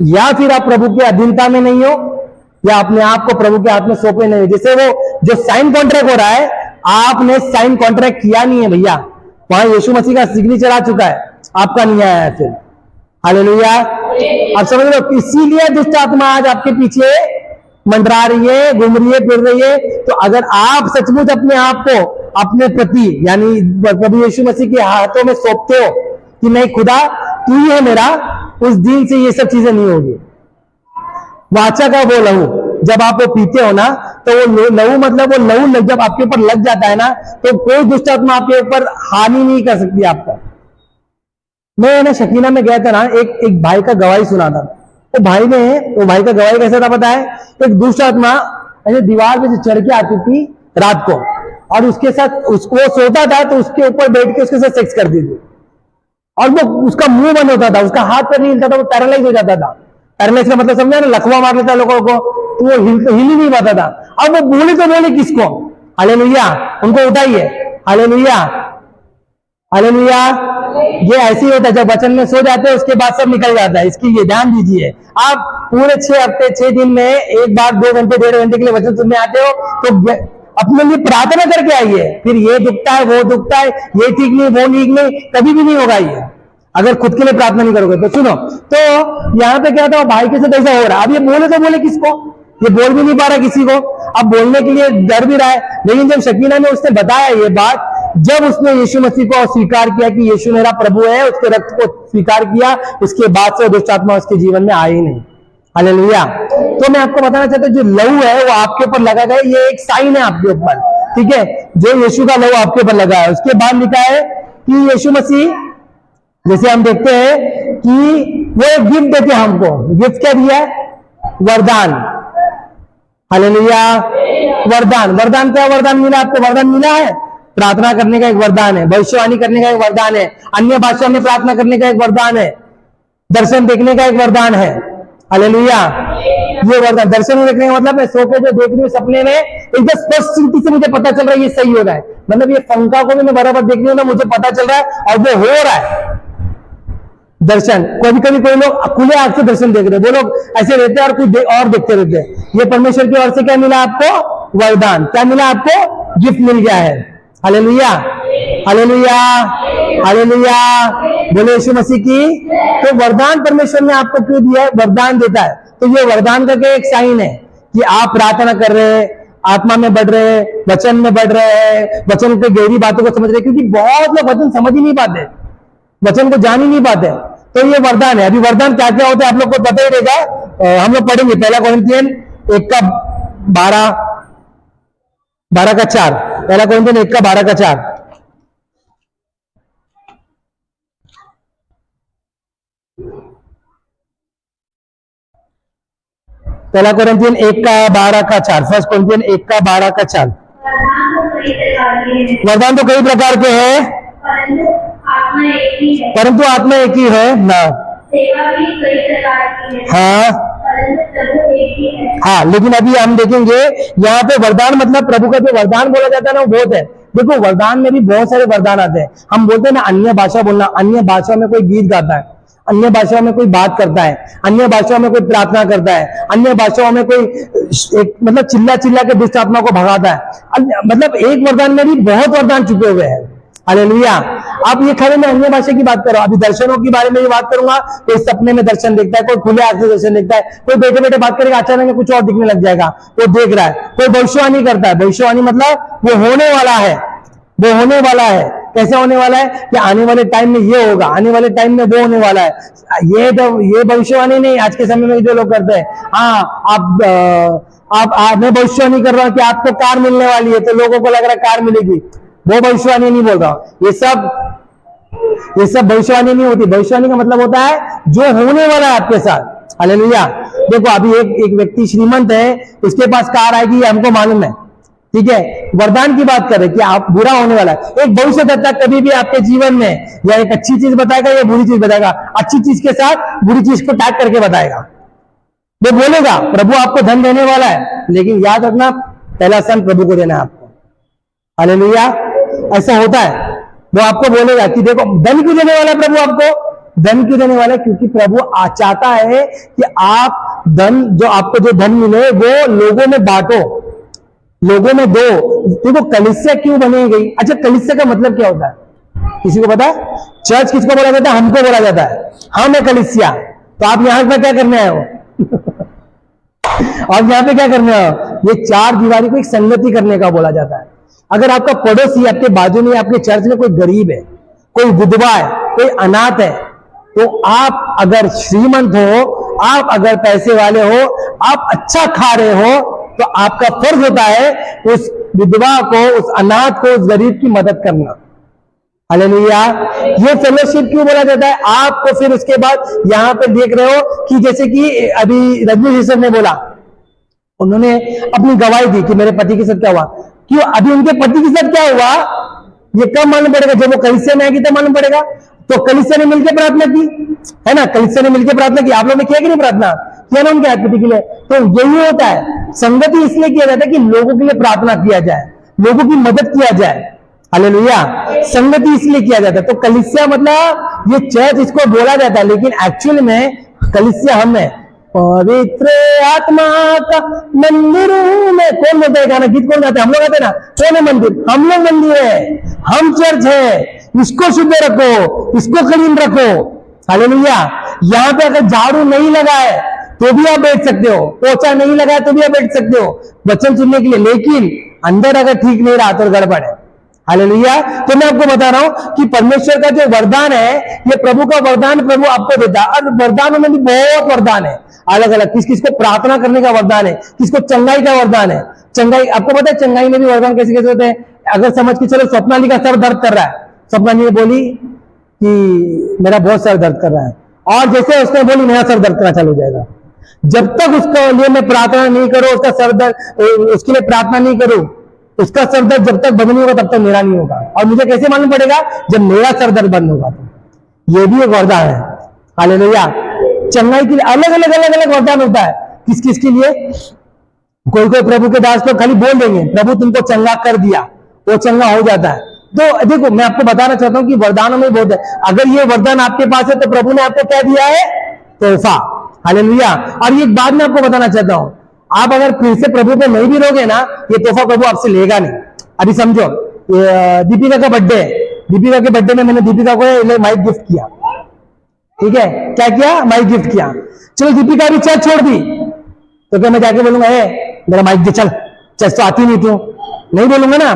या फिर आप प्रभु की अधीनता में नहीं हो, या अपने आप को प्रभु के हाथ में सौंपे नहीं हो। जैसे वो जो साइन कॉन्ट्रैक्ट हो रहा है, आपने साइन कॉन्ट्रैक्ट किया नहीं है भैया, वहां यीशु मसीह का सिग्नेचर आ चुका है, आपका नहीं आया है फिर, हालेलुया। आप समझ लो, इसीलिए दुष्ट आत्मा आज आपके पीछे मंडरा रही है, घूम रही है, फिर रही है। तो अगर आप सचमुच अपने आप को अपने प्रति यानी प्रभु यीशु मसीह के हाथों में सौंपते हो कि नहीं खुदा तू ही है मेरा, उस दिन से ये सब चीजें नहीं होगी। वाचा का वो लहू जब आप वो पीते हो ना, तो वो लहू मतलब वो लहू जब आपके ऊपर लग जाता है ना, तो कोई दुष्ट आत्मा आपके ऊपर हानि नहीं कर सकती आपका। मैं ना शकीना में गया था ना, एक भाई का गवाही सुना था। वो भाई का गवाही कैसा था पता है? एक दुष्ट आत्मा ऐसे दीवार पे से चढ़ के आती थी रात को, और उसके साथ उसको सोता था तो उसके ऊपर बैठ के उसके साथ सेक्स करती थी, और वो उसका मुंह बंद होता था, उसका हाथ पैर नहीं हिलता था, वो पैरालाइज हो जाता था। पैरालाइज का मतलब समझा ना, लकवा मार लेता लोगों को, तो वो हिल ही नहीं पाता था। अब वो बोले तो बोले किसको? हालेलुया, उनको उठाइए, हालेलुया, हालेलुया। ये ऐसे ही होता है, जब वचन में सो जाते हैं उसके बाद सब निकल जाता है। इसकी ये ध्यान दीजिए, आप पूरे 6 हफ्ते 6 दिन में एक बार 2 घंटे 1.5 घंटे के लिए वचन सुनने आते हो, तो अपने लिए प्रार्थना करके आइए। फिर ये दुखता है, वो दुखता है, ये ठीक नहीं, वो ठीक नहीं, कभी भी नहीं होगा ये, अगर खुद के लिए प्रार्थना नहीं करोगे तो। सुनो, तो यहाँ पे क्या था, भाई के साथ ऐसा हो रहा है। अब ये बोले तो बोले किसको? ये बोल भी नहीं पा रहा किसी को, अब बोलने के लिए डर भी रहा है। लेकिन जब शकीना ने उसने बताया ये बात, जब उसने यीशु मसीह को स्वीकार किया कि यीशु मेरा प्रभु है, उसके रक्त को स्वीकार किया, उसके बाद से दुष्ट आत्मा उसके जीवन में आई नहीं, हालेलुया। तो मैं आपको बताना चाहता हूं, जो लहू है वो आपके ऊपर लगा गया, ये एक साइन है आपके ऊपर, ठीक है, जो यीशु का लहू आपके ऊपर लगा है। उसके बाद लिखा है कि यीशु मसीह, जैसे हम देखते हैं कि वो एक गिफ्ट देते हैं हमको। गिफ्ट क्या दिया? वरदान, हालेलुया। वरदान, वरदान क्या? वरदान मिला आपको? वरदान मिला है, प्रार्थना करने का एक वरदान है, भविष्यवाणी करने का एक वरदान है, अन्य भाषा में प्रार्थना करने का एक वरदान है, दर्शन देखने का एक वरदान है, हालेलुया। ये वरदान। दर्शन देखने का मतलब मैं सो के जो देख रही हूँ सपने में एकदम स्पष्ट से मुझे पता चल रहा है ये सही हो रहा है, मतलब ये पंखा को भी मैं बराबर देख रही हूँ ना, मुझे पता चल रहा है और वो हो रहा है दर्शन। कभी कभी कोई लोग खुले आंख से दर्शन देख रहे हैं, वो लोग ऐसे रहते हैं और कुछ और देखते रहते हैं। ये परमेश्वर की ओर से क्या मिला आपको? वरदान। क्या मिला आपको? गिफ्ट मिल गया है। हालेलुया, हालेलुया, हालेलुया, बोले यीशु मसीह की। तो वरदान परमेश्वर ने आपको क्यों दिया है? वरदान देता है तो ये वरदान का क्या एक साइन है कि आप प्रार्थना कर रहे हैं, आत्मा में बढ़ रहे हैं, वचन में बढ़ रहे हैं, वचन के गहरी बातों को समझ रहे हैं, क्योंकि बहुत लोग वचन समझ ही नहीं पाते, वचन को जान ही नहीं पाते। तो ये वरदान है। अभी वरदान क्या क्या होता है आप लोग को पता ही रहेगा, हम लोग पढ़ेंगे। पहला कोरिन्थियन 1:12 का 4। पहला कोरिन्थियन 1:12 का 4। पहला कोरिन्थियन 1:12 का 4। फर्स्ट कोरिन्थियन 1:12 का 4। वरदान तो कई प्रकार के हैं, परंतु आत्मा एक ही है ना। सेवा भी कई प्रकार की है, हाँ परंतु प्रभु एक ही है। हाँ, लेकिन अभी हम देखेंगे यहाँ पे वरदान मतलब प्रभु का जो वरदान बोला जाता है ना वो बहुत है। देखो वरदान में भी बहुत सारे वरदान आते हैं। हम बोलते हैं ना अन्य भाषा बोलना, अन्य भाषा में कोई गीत गाता है, अन्य भाषा में कोई बात करता है, अन्य भाषा में कोई प्रार्थना करता है, अन्य भाषाओं में कोई एक मतलब चिल्ला चिल्ला के दुष्ट आत्मा को भगाता है। मतलब एक वरदान में भी बहुत वरदान चुके हुए हैं। हालेलुया। आप ये खाली मैं अन्य भाषा की बात करो, अभी दर्शनों के बारे में ये बात करूंगा। कोई सपने में दर्शन देखता है, कोई खुले आंख से दर्शन देखता है, कोई बैठे बैठे बात करेगा अचानक कुछ और दिखने लग जाएगा, वो देख रहा है। कोई भविष्यवाणी करता है, भविष्यवाणी मतलब वो होने वाला है, वो होने वाला है। कैसे होने वाला है कि आने वाले टाइम में ये होगा, आने वाले टाइम में वो होने वाला है। ये भविष्यवाणी नहीं आज के समय में जो लोग करते हैं। हाँ आप मैं भविष्यवाणी कर रहा हूं कि आपको कार मिलने वाली है तो लोगों को लग रहा है कार मिलेगी, वो भविष्यवाणी नहीं बोल रहा हूं। ये सब भविष्यवाणी नहीं होती। भविष्यवाणी का मतलब होता है जो होने वाला है आपके साथ। हालेलुया। देखो अभी एक व्यक्ति श्रीमंत है, उसके पास कार आएगी, ये हमको मालूम है, ठीक है। वरदान की बात करें कि आप बुरा होने वाला है। एक भविष्यद्वक्ता कभी भी आपके जीवन में या एक अच्छी चीज बताएगा या बुरी चीज बताएगा, अच्छी चीज के साथ बुरी चीज को टैग करके बताएगा। वो बोलेगा प्रभु आपको धन देने वाला है, लेकिन याद रखना पहला सन प्रभु को देना है आपको। हालेलुया। ऐसा होता है। वो आपको बोलेगा कि देखो धन क्यों देने वाला है प्रभु आपको? धन क्यों देने वाला है? क्योंकि प्रभु चाहता है कि आप धन, जो आपको जो धन मिले वो लोगों में बांटो, लोगों में दो। देखो कलीसिया क्यों बनी गई? अच्छा कलीसिया का मतलब क्या होता है? किसी को पता है? चर्च किसको बोला जाता है? हमको बोला जाता है, हम है कलीसिया। तो आप यहां पर क्या करने आए हो? और यहाँ पे क्या करने आए हो? ये चार दीवारी को एक संगति करने का बोला जाता है। अगर आपका पड़ोसी आपके बाजू में, आपके चर्च में कोई गरीब है, कोई विधवा है, कोई अनाथ है, तो आप अगर श्रीमंत हो, आप अगर पैसे वाले हो, आप अच्छा खा रहे हो, तो आपका फर्ज होता है उस विधवा को, उस अनाथ को, उस गरीब की मदद करना। हालेलुया। ये फेलोशिप क्यों बोला जाता है? आपको फिर उसके बाद यहां पे देख रहे हो कि जैसे कि अभी रजनीश सर ने बोला, उन्होंने अपनी गवाही दी कि मेरे पति के साथ क्या हुआ। क्यों? अभी उनके पति के साथ क्या हुआ ये कब मालूम पड़ेगा? जब वो कलीसिया में आएगी तब मालूम पड़ेगा। तो कलीसिया ने मिलकर प्रार्थना की है ना, कलीसिया ने मिलकर प्रार्थना की। आप लोगों ने किया कि नहीं प्रार्थना? किया ना उनके पति के लिए? तो यही होता है, संगति इसलिए किया जाता है कि लोगों के लिए प्रार्थना किया जाए, लोगों की मदद किया जाए। हालेलुया। संगति इसलिए किया जाता है। तो कलीसिया मतलब ये चर्च इसको बोला जाता है, लेकिन एक्चुअल में कलीसिया हम है। पवित्र आत्मा का मंदिर में, कौन बोलता है गाना? गीत कौन गाते हैं? हम लोग गाते हैं ना। कौन है मंदिर? हम लोग मंदिर है, हम चर्च है। इसको शुद्ध रखो, इसको क्लीन रखो। हालेलुया। यहाँ पे अगर झाड़ू नहीं लगा है तो भी आप बैठ सकते हो, पोछा नहीं लगा है तो भी आप बैठ सकते हो वचन सुनने के लिए, लेकिन अंदर अगर ठीक नहीं रहा तो गड़बड़ है। हालेलुया। तो मैं आपको बता रहा हूं कि परमेश्वर का जो वरदान है, ये प्रभु का वरदान प्रभु आपको देता है। और वरदानों में भी बहुत वरदान है अलग अलग। किस किस को प्रार्थना करने का वरदान है, किसको चंगाई का वरदान है। चंगाई, आपको पता है चंगाई में भी वरदान कैसे कैसे होते हैं? अगर समझ के चलो स्वप्नाली का सर दर्द कर रहा है, स्वप्नाली ने बोली कि मेरा बहुत सर दर्द कर रहा है, और जैसे उसने बोली मेरा सर दर्द करना चालू हो जाएगा। जब तक उसके लिए मैं प्रार्थना नहीं करूं, उसका सर दर्द, उसके लिए प्रार्थना नहीं करूं, उसका सर दर्द जब तक बंद नहीं होगा तब तक मेरा नहीं होगा। और मुझे कैसे मालूम पड़ेगा? जब मेरा सर दर्द बंद होगा। तो ये भी एक वरदान है। हालेलुया। चंगाई के लिए अलग अलग वरदान होता है। किस किस के लिए? कोई कोई प्रभु के दास तो खाली बोल देंगे प्रभु तुमको चंगा कर दिया, वो चंगा हो जाता है। तो देखो मैं आपको बताना चाहता हूं कि वरदानों में बहुत है। अगर ये वरदान आपके पास है तो प्रभु ने आपको क्या दिया है? तोहफा। हालेलुया। और ये एक बात मैं आपको बताना चाहता हूं, आप अगर फिर से प्रभु को नहीं भी रोगे ना, ये तोहफा प्रभु आपसे लेगा नहीं। अभी समझो, दीपिका का बर्थडे है, दीपिका के बर्थडे में मैंने दीपिका को माइक गिफ्ट किया, ठीक है? क्या किया? माइक गिफ्ट किया। चलो दीपिका अभी चर्च छोड़ दी, तो क्या मैं जाके बोलूंगा मेरा माइक दे, चल चर्च तो आती नहीं तू? नहीं बोलूंगा ना।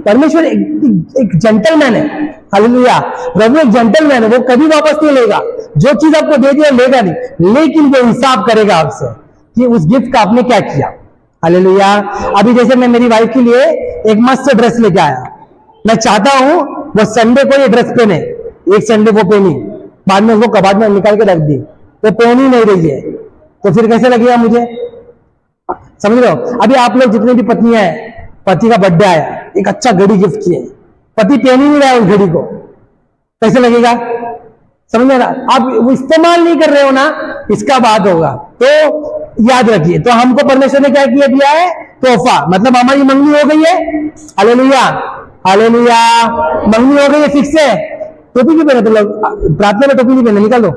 परमेश्वर एक जेंटलमैन है। हालेलुया। प्रभु एक जेंटलमैन है, वो कभी वापस नहीं लेगा। जो चीज आपको दे दिया लेगा नहीं, लेकिन वो हिसाब करेगा आपसे कि उस गिफ्ट का आपने क्या किया। हालेलुया। अभी जैसे मैं मेरी वाइफ के लिए एक मस्त ड्रेस लेके आया, मैं चाहता हूं वो संडे को ये ड्रेस पहने। एक संडे को पहनी, बाद में उसको कबाड़ में निकाल के रख दी, तो पहन ही नहीं रही है, तो फिर कैसे लगेगा मुझे? समझ रहे हो? अभी आप लोग जितने भी पत्नियां हैं, पति का बर्थडे आया, एक अच्छा घड़ी गिफ्ट किए, पति पहन ही नहीं रहा है उस घड़ी को, कैसे लगेगा? समझ रहे? आप वो इस्तेमाल नहीं कर रहे हो ना, इसका बात होगा। तो याद रखिए, तो हमको परमेश्वर ने क्या किया दिया है? तोहफा। मतलब हमारी मंगनी हो गई है। Hallelujah, hallelujah. मंगनी हो गई है, फिक्स है। टोपी क्यों पहने? तो लोग प्रार्थना में टोपी नहीं पहने, निकाल दो।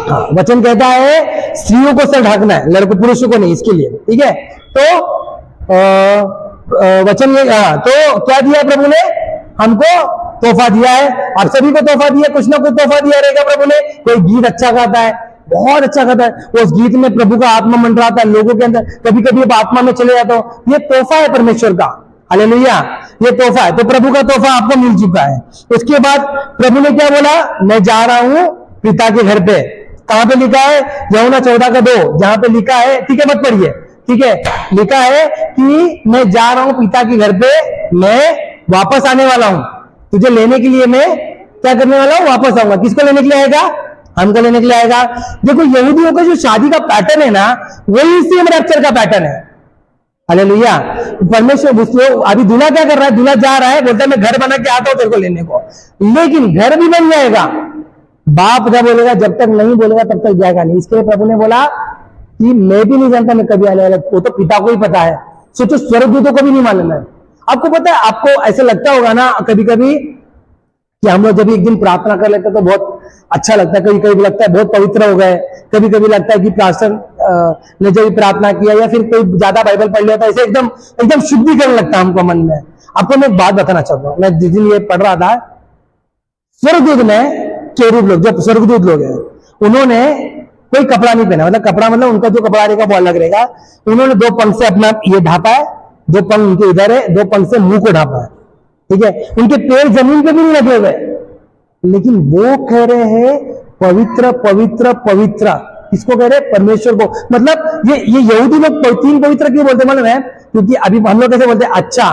हाँ, वचन कहता है स्त्रियों को सर ढकना है, लड़कों पुरुषों को नहीं, इसके लिए, ठीक है? तो वचन ये, तो क्या दिया प्रभु ने? हमको तोहफा दिया है, और सभी को तोहफा दिया, कुछ ना कुछ तोहफा दिया रहेगा प्रभु ने। कोई गीत अच्छा गाता है, बहुत अच्छा गाता है, उस गीत में प्रभु का आत्मा मंडराता है लोगों के अंदर, कभी कभी आप आत्मा में चले जाता हो, ये तोहफा है परमेश्वर का। हालेलुया, ये तोहफा है। तो प्रभु का तोहफा आपको मिल चुका है। उसके बाद प्रभु ने क्या बोला? मैं जा रहा हूं पिता के घर पे। कहां पे लिखा है? यूहन्ना 14:2, जहां पे लिखा है, ठीक है मत पढ़िए, ठीक है? लिखा है कि मैं जा रहा हूं पिता के घर पे, मैं वापस आने वाला हूं, तुझे लेने के लिए मैं क्या करने वाला हूं? वापस आऊंगा। किसको लेने के लिए आएगा? हमको लेने के लिए आएगा। देखो यहूदियों का जो शादी का पैटर्न है ना, वही सेम रैप्चर का पैटर्न है। हालेलुया। परमेश्वर अभी दूल्हा क्या कर रहा है? दूल्हा जा रहा है, बोलता है मैं घर बना के आता हूं तेरे को लेने को, लेकिन घर भी बन जाएगा। बाप जब बोलेगा, जब तक नहीं बोलेगा तब तक जाएगा नहीं। इसके लिए प्रभु ने बोला कि मैं भी नहीं जानता मैं कभी आने वाला, वो तो पिता को ही पता है। सोचो, स्वर्गदूतों को भी नहीं मालूम है। आपको पता है, आपको ऐसे लगता होगा ना कभी कभी कि हम लोग जब एक दिन प्रार्थना कर लेते हैं तो बहुत अच्छा लगता है, कभी कभी लगता है बहुत पवित्र हो गए, कभी कभी लगता है कि पास्टर ने जब प्रार्थना किया या फिर कोई ज्यादा बाइबल पढ़ लिया था, ऐसे एकदम एकदम शुद्धिकरण लगता है हमको मन में। आपको मैं एक बात बताना चाहता हूँ, मैं जिस दिन ये पढ़ रहा था, स्वर्गदूत ने, केरूब लोग, जो स्वर्गदूत लोग हैं, उन्होंने कोई कपड़ा नहीं पहना, मतलब कपड़ा मतलब उनका जो कपड़ा रहेगा वो अलग रहेगा। उन्होंने 2 पंख से अपना ये ढापा है, 2 पंख उनके इधर है, 2 पंख से मुंह को ढापा है, ठीक है? उनके पैर जमीन पे भी नहीं लगे हुए, लेकिन वो कह रहे हैं पवित्र पवित्र पवित्र। किसको कह रहे हैं? परमेश्वर को। मतलब ये यहूदी लोग 3 पवित्र क्यों बोलते मालूम है? क्योंकि अभी हम लोग कैसे बोलते हैं? अच्छा,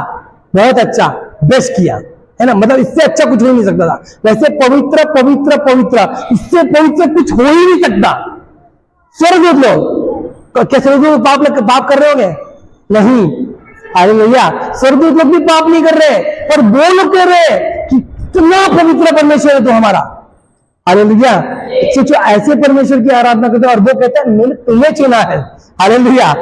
बहुत अच्छा, बेस्ट किया, है ना? मतलब इससे अच्छा कुछ हो ही नहीं सकता था। वैसे पवित्र पवित्र पवित्र, इससे पवित्र कुछ हो ही नहीं सकता। स्वर्गदूत लोग क्या स्वर्गदूत पाप कर रहे होंगे? नहीं। हालेलुया। स्वर्गदूत लोग भी पाप नहीं कर रहे, पर वो लोग कह रहे हैं कि कितना पवित्र परमेश्वर है तो हमारा। हालेलुया। सोचो, ऐसे परमेश्वर की आराधना करते हैं और वो कहता है मैंने तुम्हें चुना है। हालेलुया।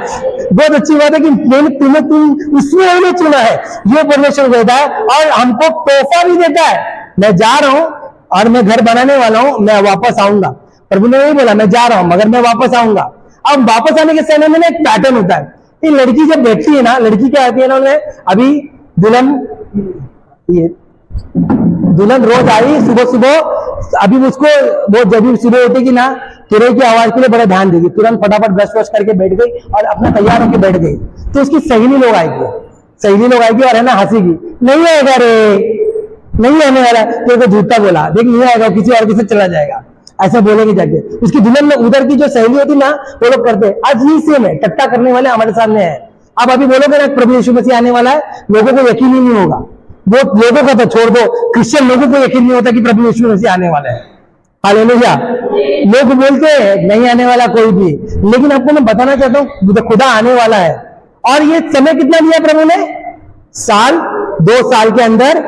बहुत अच्छी बात है कि मैंने तुम उसने हमें चुना है, ये परमेश्वर कहता है। और हमको तोहफा भी देता है, मैं जा रहा हूं और मैं घर बनाने वाला हूं, मैं वापस आऊंगा। प्रभु ने नहीं बोला मैं जा रहा हूं मगर मैं वापस आऊंगा। अब वापस आने के समय में एक पैटर्न होता है। ये लड़की जब बैठती है ना, लड़की क्या आती है ना, उन्हें अभी दुल्हन रोज आई सुबह सुबह, अभी उसको वो जब भी सुबह उठेगी ना, तुरई की आवाज के लिए बड़ा ध्यान देगी, तुरंत फटाफट ब्रश वश करके बैठ गई और अपना तैयार होकर बैठ गई। तो उसकी सहेली लोग आएगी, और है ना हंसेगी, नहीं आएगा रे, नहीं आने वाला, तो उसको झूठा बोला, देख नहीं आएगा, किसी और के साथ चला जाएगा, ऐसा बोलेंगे जाके। उसकी दुल्हन में उधर की जो सहेली होती ना, वो लोग करते। आज ये सेम है, टट्टा करने वाले हमारे सामने है। अब अभी बोलोगे ना प्रभु यीशु मसीह आने वाला है, लोगों को यकीन ही नहीं होगा। वो लोगों का तो छोड़ दो, क्रिश्चियन लोगों को यकीन नहीं होता कि प्रभु यीशु मसीह आने वाला है। हालेलुया। लोग बोलते हैं नहीं आने वाला कोई भी, लेकिन आपको मैं बताना चाहता हूँ खुदा आने वाला है। और ये समय कितना दिया प्रभु ने? 2 साल के अंदर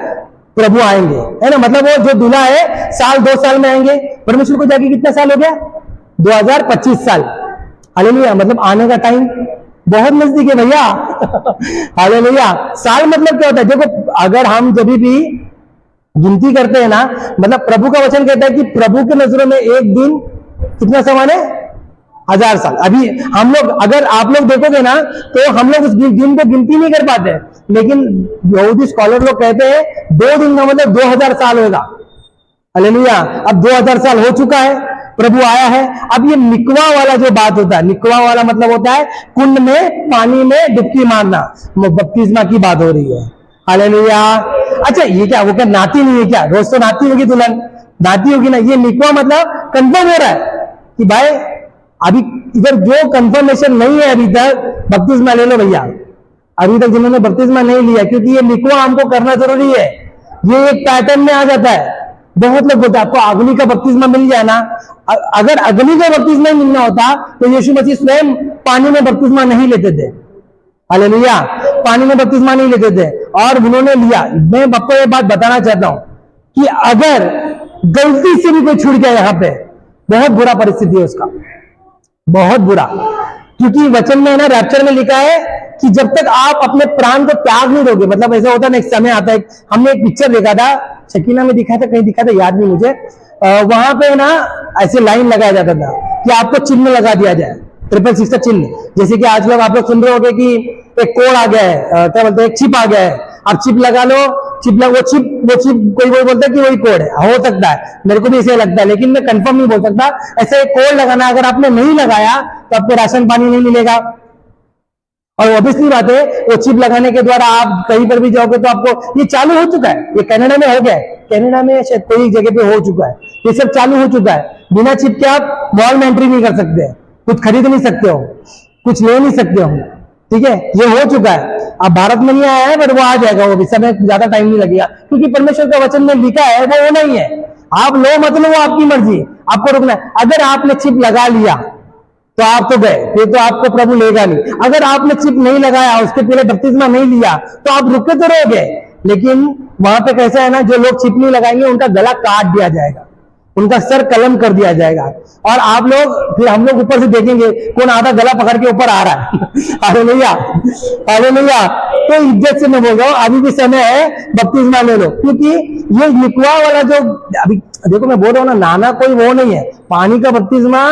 प्रभु आएंगे, है ना? मतलब वो जो दूल्हा है 2 साल में आएंगे। परमेश्वर को जाके कितना साल हो गया? 2025 साल। हालेलुया, मतलब आने का टाइम बहुत नजदीक है भैया। हालेलुया, साल मतलब क्या होता है? देखो, अगर हम जब भी गिनती करते हैं ना, मतलब प्रभु का वचन कहता है कि प्रभु के नजरों में एक दिन कितना समान है? 1000 साल। अभी हम लोग, अगर आप लोग देखोगे ना, तो हम लोग उस दिन को गिनती नहीं कर पाते, लेकिन यहूदी स्कॉलर लोग कहते हैं 2 दिन का मतलब 2000 साल होगा। हालेलुया, अब 2000 साल हो चुका है, प्रभु आया है। अब ये निकवा वाला जो बात होता है, निकवा वाला मतलब होता है कुंड में पानी में डुबकी मारना, बपतिस्मा की बात हो रही है। हालेलुया। अच्छा, ये क्या, वो क्या नाती नहीं है क्या? रोज तो नाती होगी दुल्हन, नाती होगी ना। ये निकवा मतलब कंफर्म हो रहा है कि भाई अभी इधर जो कंफर्मेशन नहीं है अभी तक, बपतिस्मा ले लो भैया। अभी तक जिन्होंने बपतिस्मा नहीं लिया, क्योंकि ये निकवा हमको करना जरूरी है। ये एक पैटर्न में आ जाता है। बहुत लोग बोलते हैं आपको अग्नि का बपतिस्मा मिल जाए ना। अगर अग्नि का बपतिस्मा मिलना होता तो यीशु मसीह स्वयं पानी में बपतिस्मा नहीं लेते थे। हालेलुया, पानी में बपतिस्मा नहीं लेते थे, और उन्होंने लिया। मैं आपको ये बात बताना चाहता हूं कि अगर गलती से भी कोई छूट गया यहां पे, बहुत बुरा परिस्थिति है उसका, बहुत बुरा। क्योंकि वचन में है ना, रैप्चर में लिखा है कि जब तक आप अपने प्राण को त्याग नहीं दोगे, मतलब ऐसा होता है ना, एक समय आता है। हमने एक पिक्चर देखा था, शकीना में दिखा था, कहीं दिखा था, याद नहीं मुझे। वहां पे ना ऐसे लाइन लगाया जाता था कि आपको चिन्ह लगा दिया जाए, 666 का चिन्ह। जैसे कि आज लोग आप लोग सुन रहे होंगे कि एक कोड आ गया है, क्या बोलते हैं, एक चिप आ गया है, आप चिप लगा लो, वो चिप कोई बोलता है कि वही कोड है। हो सकता है, मेरे को भी ऐसे लगता है, लेकिन मैं कंफर्म नहीं बोल सकता। ऐसे एक कोड लगाना, अगर आपने नहीं लगाया तो आपको राशन पानी नहीं मिलेगा। और ऑब्वियसली बात है, वो चिप लगाने के द्वारा आप कहीं पर भी जाओगे तो आपको, ये चालू हो चुका है, ये कनाडा में हो गया है, कनाडा में शायद कोई जगह पे हो चुका है, ये सब चालू हो चुका है। बिना चिप के आप मॉल में एंट्री नहीं कर सकते, कुछ खरीद नहीं सकते हो, कुछ ले नहीं सकते हो, ठीक है, ये हो चुका है। अब भारत में नहीं आया है, पर वो आ जाएगा, वो भी समय ज्यादा टाइम नहीं लगेगा, क्योंकि परमेश्वर का वचन में लिखा है वो नहीं है। आप लो मत लो, वो आपकी मर्जी, आपको रुकना है। अगर आपने चिप लगा लिया तो आप तो गए, फिर तो आपको प्रभु लेगा नहीं। अगर आपने चिप नहीं लगाया, उसके पहले बपतिस्मा नहीं लिया, तो आप रुके तो रहोगे। लेकिन वहां पे कैसा है ना, जो लोग चिप नहीं लगाएंगे उनका गला काट दिया जाएगा, उनका सर कलम कर दिया जाएगा, और आप लोग, फिर हम लोग ऊपर से देखेंगे कौन आधा गला पकड़ के ऊपर आ रहा है। Hallelujah, hallelujah. तो इज्जत से मैं बोल रहा हूं, अभी भी समय है, बपतिस्मा ले लो। क्योंकि ये निकवा वाला जो, अभी देखो मैं बोल रहा हूं ना, नाना कोई वो नहीं है। पानी का बपतिस्मा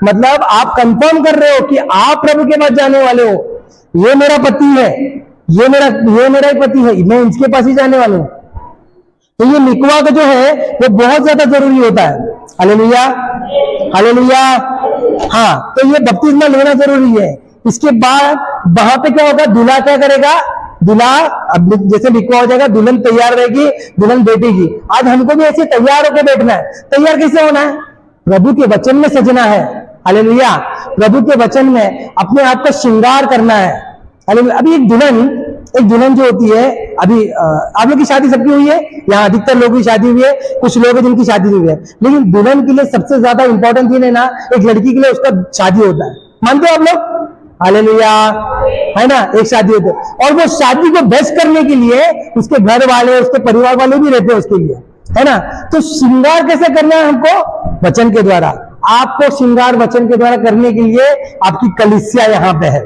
मतलब आप कंफर्म कर रहे हो कि आप प्रभु के पास जाने वाले हो। ये मेरा पति है, ये मेरा ही पति है, मैं इसके पास ही जाने वाला हूं। तो ये निकवा का जो है वो बहुत ज्यादा जरूरी होता है। Hallelujah, hallelujah. हाँ, तो ये बपतिस्मा लेना जरूरी है। इसके बाद वहां पे क्या होगा, दूल्हा क्या करेगा, दूल्हा अब जैसे निकवा हो जाएगा, दुल्हन तैयार रहेगी, दुल्हन बैठेगी। आज हमको भी ऐसे तैयार होकर बैठना है। तैयार कैसे होना है? प्रभु के वचन में सजना है। हालेलुया, प्रभु के वचन में अपने आप का श्रृंगार करना है। हालेलुया। अभी एक दुल्हन जो होती है, अभी आप लोग की शादी सबकी हुई है, यहाँ अधिकतर लोगों की शादी हुई है, कुछ लोग हैं जिनकी शादी हुई है, लेकिन दुल्हन के लिए सबसे ज्यादा इंपॉर्टेंट चीज है ना, एक लड़की के लिए उसका शादी होता है। मानते हो आप लोग? हालेलुया, है ना, एक शादी होती है, और वो शादी को बेस्ट करने के लिए उसके घर वाले, उसके परिवार वाले भी रहते हैं उसके लिए, है ना। तो श्रृंगार कैसे करना है हमको? वचन के द्वारा। आपको श्रृंगार वचन के द्वारा करने के लिए आपकी कलीसिया यहाँ पे है।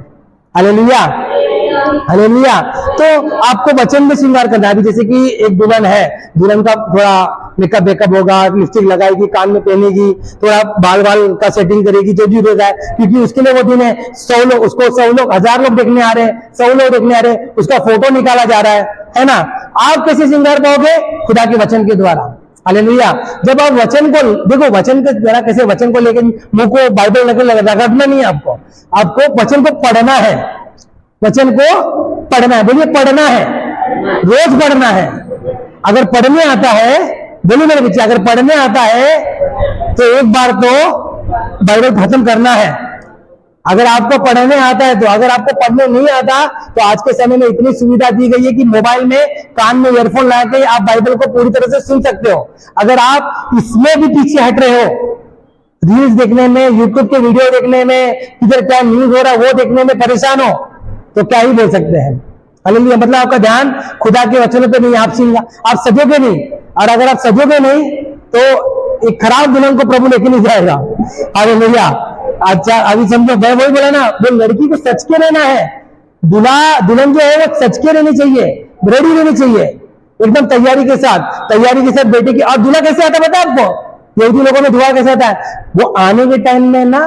Hallelujah, hallelujah. तो आपको वचन में श्रृंगार करना है। अभी जैसे कि एक दुल्हन है, दुल्हन का थोड़ा मेकअप वेकअप होगा, लिपस्टिक लगाएगी, कान में पहनेगी, थोड़ा बाल का सेटिंग करेगी, जो भी होता है, क्योंकि उसके लिए वो दिन है। 100 लोग, उसको 100 लोग, 1000 लोग देखने आ रहे हैं, 100 लोग देखने आ रहे हैं, उसका फोटो निकाला जा रहा है ना। आप कैसे श्रृंगार पाओगे? खुदा के वचन के द्वारा। हालेलुया। जब आप वचन को देखो, वचन के द्वारा कैसे, वचन को लेकर मुंह को बाइबल रगड़ना नहीं है आपको वचन को पढ़ना है, वचन को पढ़ना है। बोलिए पढ़ना है, रोज पढ़ना है। अगर पढ़ने आता है, बोलिए मेरे बच्चे, अगर पढ़ने आता है तो एक बार तो बाइबल खत्म करना है। अगर आपको पढ़ने आता है तो, अगर आपको पढ़ने नहीं आता तो आज के समय में इतनी सुविधा दी गई है कि मोबाइल में कान में ईयरफोन लगा के आप बाइबल को पूरी तरह से सुन सकते हो। अगर आप इसमें भी पीछे हट रहे हो, रील्स देखने में, यूट्यूब के वीडियो देखने में, किधर क्या न्यूज हो रहा है वो देखने में परेशान हो, तो क्या ही बोल सकते हैं। हालेलुया। मतलब आपका ध्यान खुदा के वचनों पे नहीं, आप सजोगे नहीं, और अगर आप सजोगे नहीं तो एक खराब दुल्हन को प्रभु लेके नहीं जाएगा। हालेलुया। अच्छा अभी समझो, मैं वही बोला ना, वो लड़की को सच के रहना है, दूल्हा दुल्हन जो है वो सच के रहनी चाहिए, रेडी रहनी चाहिए एकदम तैयारी के साथ बेटे की। और दूल्हा कैसे आता है पता है आपको, यहूदी लोगों में दूल्हा कैसे आता है, वो आने के टाइम में ना